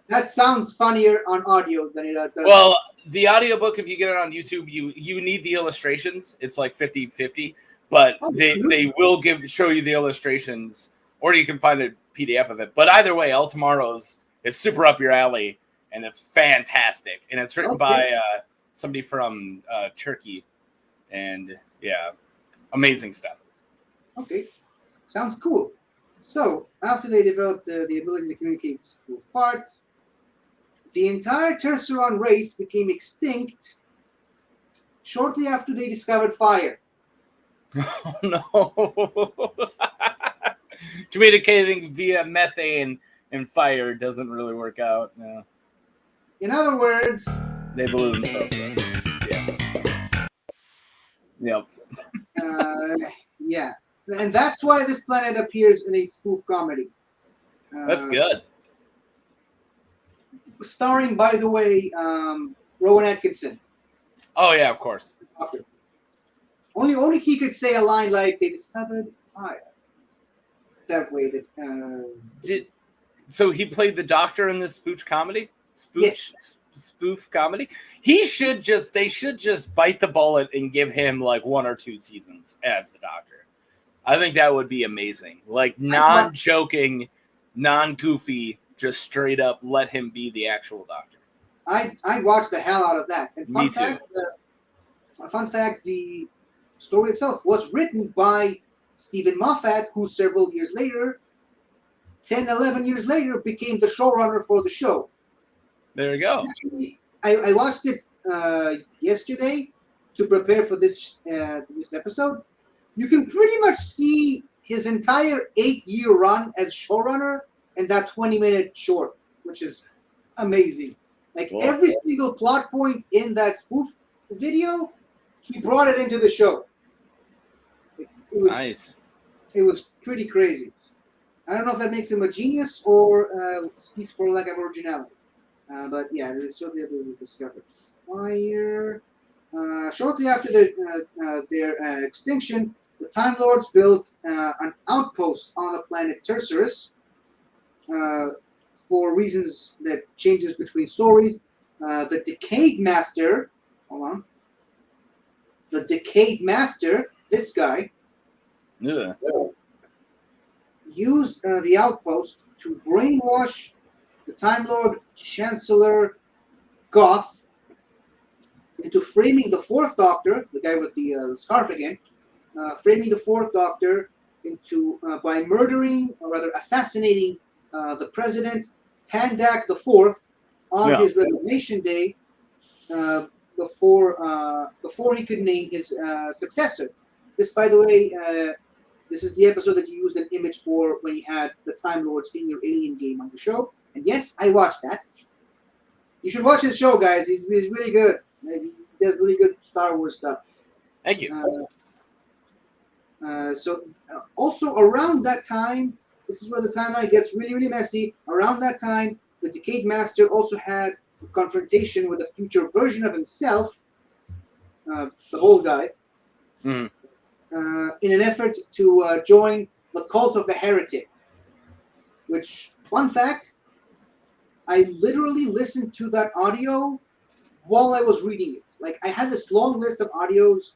that sounds funnier on audio than it does. Well, the audiobook, if you get it on YouTube, you need the illustrations. It's like 50-50, but they will show you the illustrations, or you can find a PDF of it. But either way, All Tomorrows is super up your alley, and it's fantastic. And it's written by somebody from Turkey, and yeah, amazing stuff. Okay, sounds cool. So, after they developed the ability to communicate through farts, the entire Terceron race became extinct shortly after they discovered fire. Oh, no. Communicating via methane and fire doesn't really work out. No. In other words, they blew themselves up. Yeah. Yep. Yeah. And that's why this planet appears in a spoof comedy. That's good. Starring, by the way, Rowan Atkinson. Oh, yeah, of course. Only he could say a line like, they discovered fire. That way that... So he played the Doctor in this spoof comedy? Yes. Spoof comedy? They should just bite the bullet and give him like 1 or 2 seasons as the Doctor. I think that would be amazing. Like, non-joking, non-goofy, just straight up let him be the actual Doctor. I watched the hell out of that. And Me too. Fun fact, the story itself was written by Stephen Moffat, who several years later, 10, 11 years later, became the showrunner for the show. There you go. Actually, I watched it yesterday to prepare for this episode. You can pretty much see his entire 8-year run as showrunner in that 20-minute short, which is amazing. Like, every single plot point in that spoof video, he brought it into the show. It was, nice. It was pretty crazy. I don't know if that makes him a genius or speaks for lack of originality. But yeah, they showed the ability to discover fire. Shortly after their extinction, the Time Lords built an outpost on the planet Tercerus. For reasons that changes between stories, the Decayed Master. Hold on. The Decayed Master, this guy, Yeah. used the outpost to brainwash the Time Lord Chancellor Goth into framing the Fourth Doctor, the guy with the scarf again, framing the Fourth Doctor into by murdering or rather assassinating the President Pandak the Fourth on his resignation day before he could name his successor. This, by the way, this is the episode that you used an image for when you had the Time Lords in your Alien game on the show. And yes, I watched that. You should watch his show, guys. He's really good. He does really good Star Wars stuff. Thank you. Also around that time, this is where the timeline gets really, really messy. Around that time, the Decayed Master also had a confrontation with a future version of himself, the old guy, Mm-hmm. In an effort to join the cult of the heretic. Which, fun fact, I literally listened to that audio while I was reading it. Like, I had this long list of audios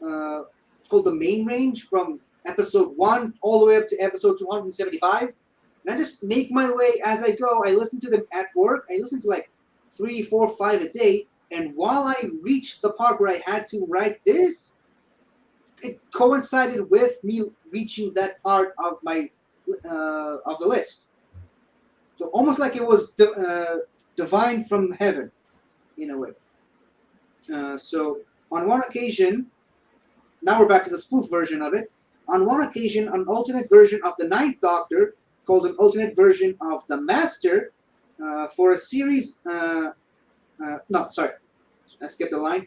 called the Main Range from episode 1 all the way up to episode 275. And I just make my way as I go. I listen to them at work. I listen to like 3, 4, 5 a day. And while I reached the part where I had to write this, it coincided with me reaching that part of my of the list. So almost like it was divine from heaven, in a way. So on one occasion, now we're back to the spoof version of it. On one occasion, an alternate version of the Ninth Doctor, called an alternate version of the Master, for a series. No, sorry, I skipped a line.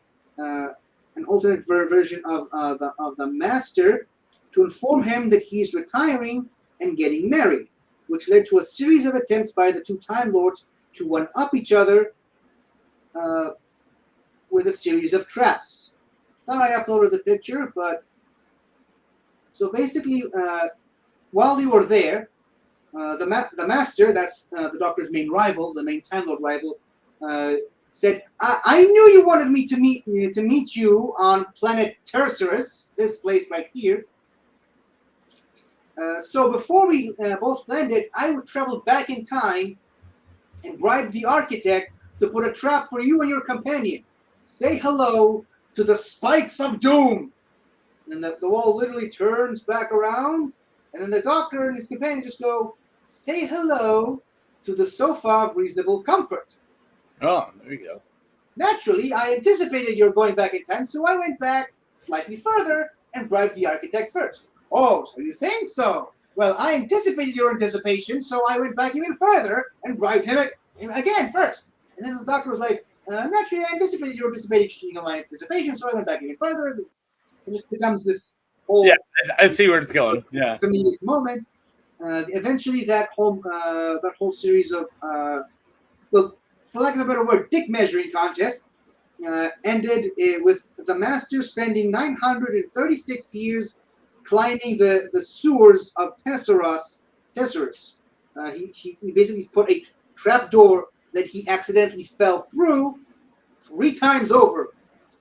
An alternate version of the Master to inform him that he's retiring and getting married, which led to a series of attempts by the two Time Lords to one-up each other with a series of traps. Thought I uploaded the picture, but so basically, while they were there, the Master, that's the Doctor's main rival, the main Time Lord rival, said, "I knew you wanted me to meet you on planet Tercerus, this place right here. So before we both landed, I would travel back in time and bribe the architect to put a trap for you and your companion. Say hello to the Spikes of Doom." And the wall literally turns back around, and then the Doctor and his companion just go, "Say hello to the Sofa of Reasonable Comfort." Oh, there you go. Naturally, I anticipated you're going back in time, so I went back slightly further and bribed the architect first. "Oh, so you think so? Well, I anticipated your anticipation, so I went back even further and bribed him again first." And then the Doctor was like, "Naturally, I anticipated your anticipating my anticipation, so I went back even further." And it just becomes this whole I see where it's going. Yeah. comedic moment. Eventually, that whole series of look, for lack of a better word, dick measuring contest ended with the Master spending 936 years climbing the sewers of Tesserus. He basically put a trapdoor that he accidentally fell through 3 times over.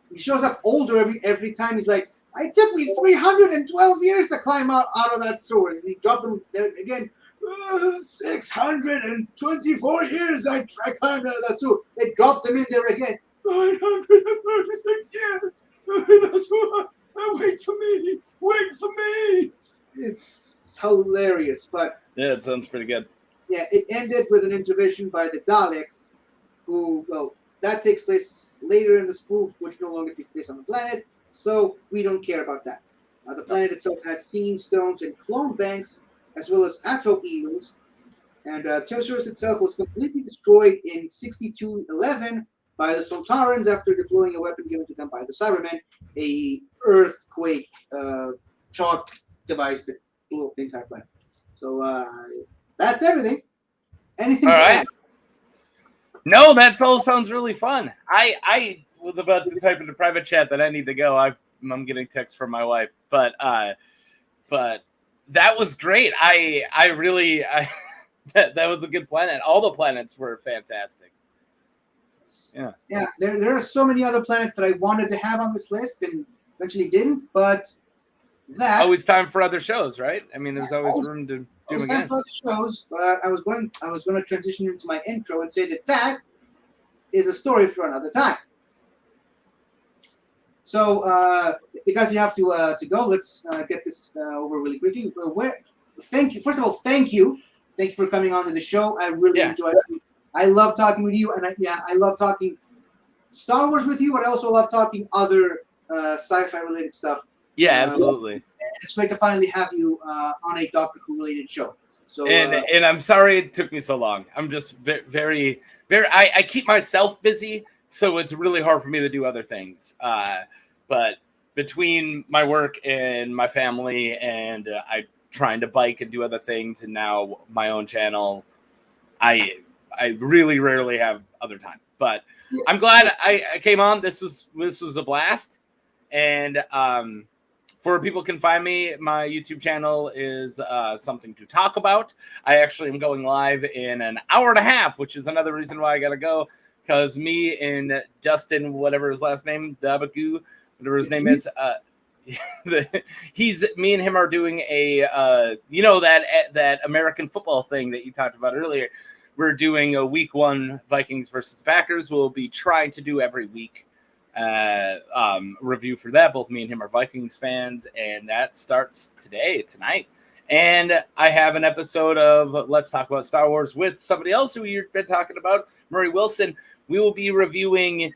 He shows up older every time. He's like, "It took me 312 years to climb out of that sewer." And he dropped them there again. 624 years I climbed out of that sewer. They dropped them in there again. 936 years. Wait for me. Wait for me. It's hilarious, but Yeah, it sounds pretty good. yeah, it ended with an intervention by the Daleks, who, well, that takes place later in the spoof, which no longer takes place on the planet, so we don't care about that. The planet itself had singing stones and clone banks, as well as Atto eels, and Tercerus itself was completely destroyed in 6211 by the Sontarans after deploying a weapon given to them by the Cybermen, a earthquake shock device that blew up the entire planet. So that's everything. Anything All to right. add? No, that all sounds really fun. I was about to type in the private chat that I need to go. I'm getting texts from my wife, but that was great. I really that was a good planet. All the planets were fantastic. Yeah. Yeah, there are so many other planets that I wanted to have on this list and eventually didn't, but that Always time for other shows, right? I mean, there's always always- room to do was them time again. for other shows, but I was going to transition into my intro and say that is a story for another time. So because you have to go, let's get this over really quickly. Thank you. First of all, thank you for coming on to the show. I really enjoyed it. I love talking with you, and I love talking Star Wars with you, but I also love talking other sci-fi related stuff. Yeah, absolutely. It's great to finally have you on a Doctor Who related show. So and I'm sorry it took me so long. I'm just very. I keep myself busy, so it's really hard for me to do other things. But between my work and my family, and I trying to bike and do other things, and now my own channel, I really rarely have other time. But I'm glad I came on. This was a blast, and for people can find me, my YouTube channel is Something to Talk About. I actually am going live in an hour and a half, which is another reason why I gotta go, because me and Dustin, whatever his last name, Dabagu, whatever his name is, me and him are doing a that American football thing that you talked about earlier. We're doing a week 1 Vikings versus Packers. We'll be trying to do every week review for that. Both me and him are Vikings fans, and that starts tonight. And I have an episode of Let's Talk About Star Wars with somebody else who you've been talking about, Murray Wilson. We will be reviewing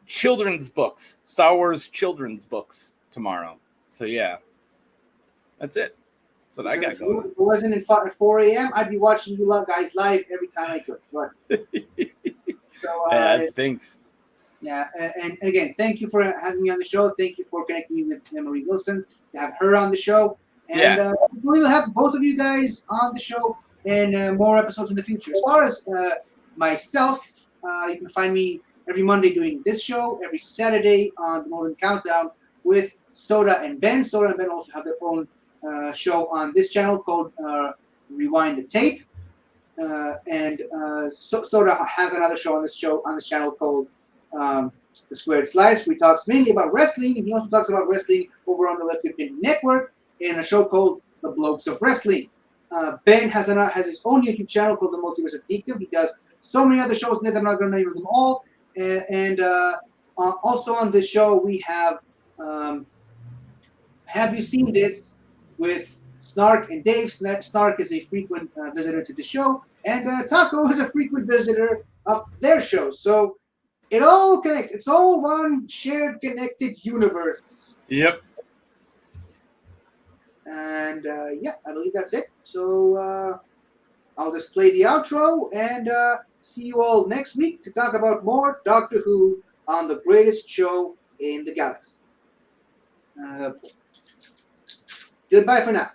children's books, Star Wars children's books tomorrow. So yeah, that's it. That's what I got going. If it wasn't at 4 a.m., I'd be watching you guys live every time I could. But, so, yeah, that stinks. Yeah, and again, thank you for having me on the show. Thank you for connecting me with Murray Wilson, to have her on the show. And we will have both of you guys on the show and more episodes in the future. As far as myself, you can find me every Monday doing this show, every Saturday on the Modern Countdown with Soda and Ben. Soda and Ben also have their own show on this channel called Rewind the Tape. Soda has another show on this channel called The Squared Slice. We talks mainly about wrestling, and he also talks about wrestling over on the Let's Get Pinned Network in a show called The Blokes of Wrestling. Ben has his own YouTube channel called The Multiverse of Geekdom. He does so many other shows that I'm not going to name them all. And also on this show we have You Seen This with Snark and Dave. Snark is a frequent visitor to the show, and Taco is a frequent visitor of their show. So it all connects. It's all one shared, connected universe. Yep. And I believe that's it. So I'll just play the outro and see you all next week to talk about more Doctor Who on the greatest show in the galaxy. Goodbye for now.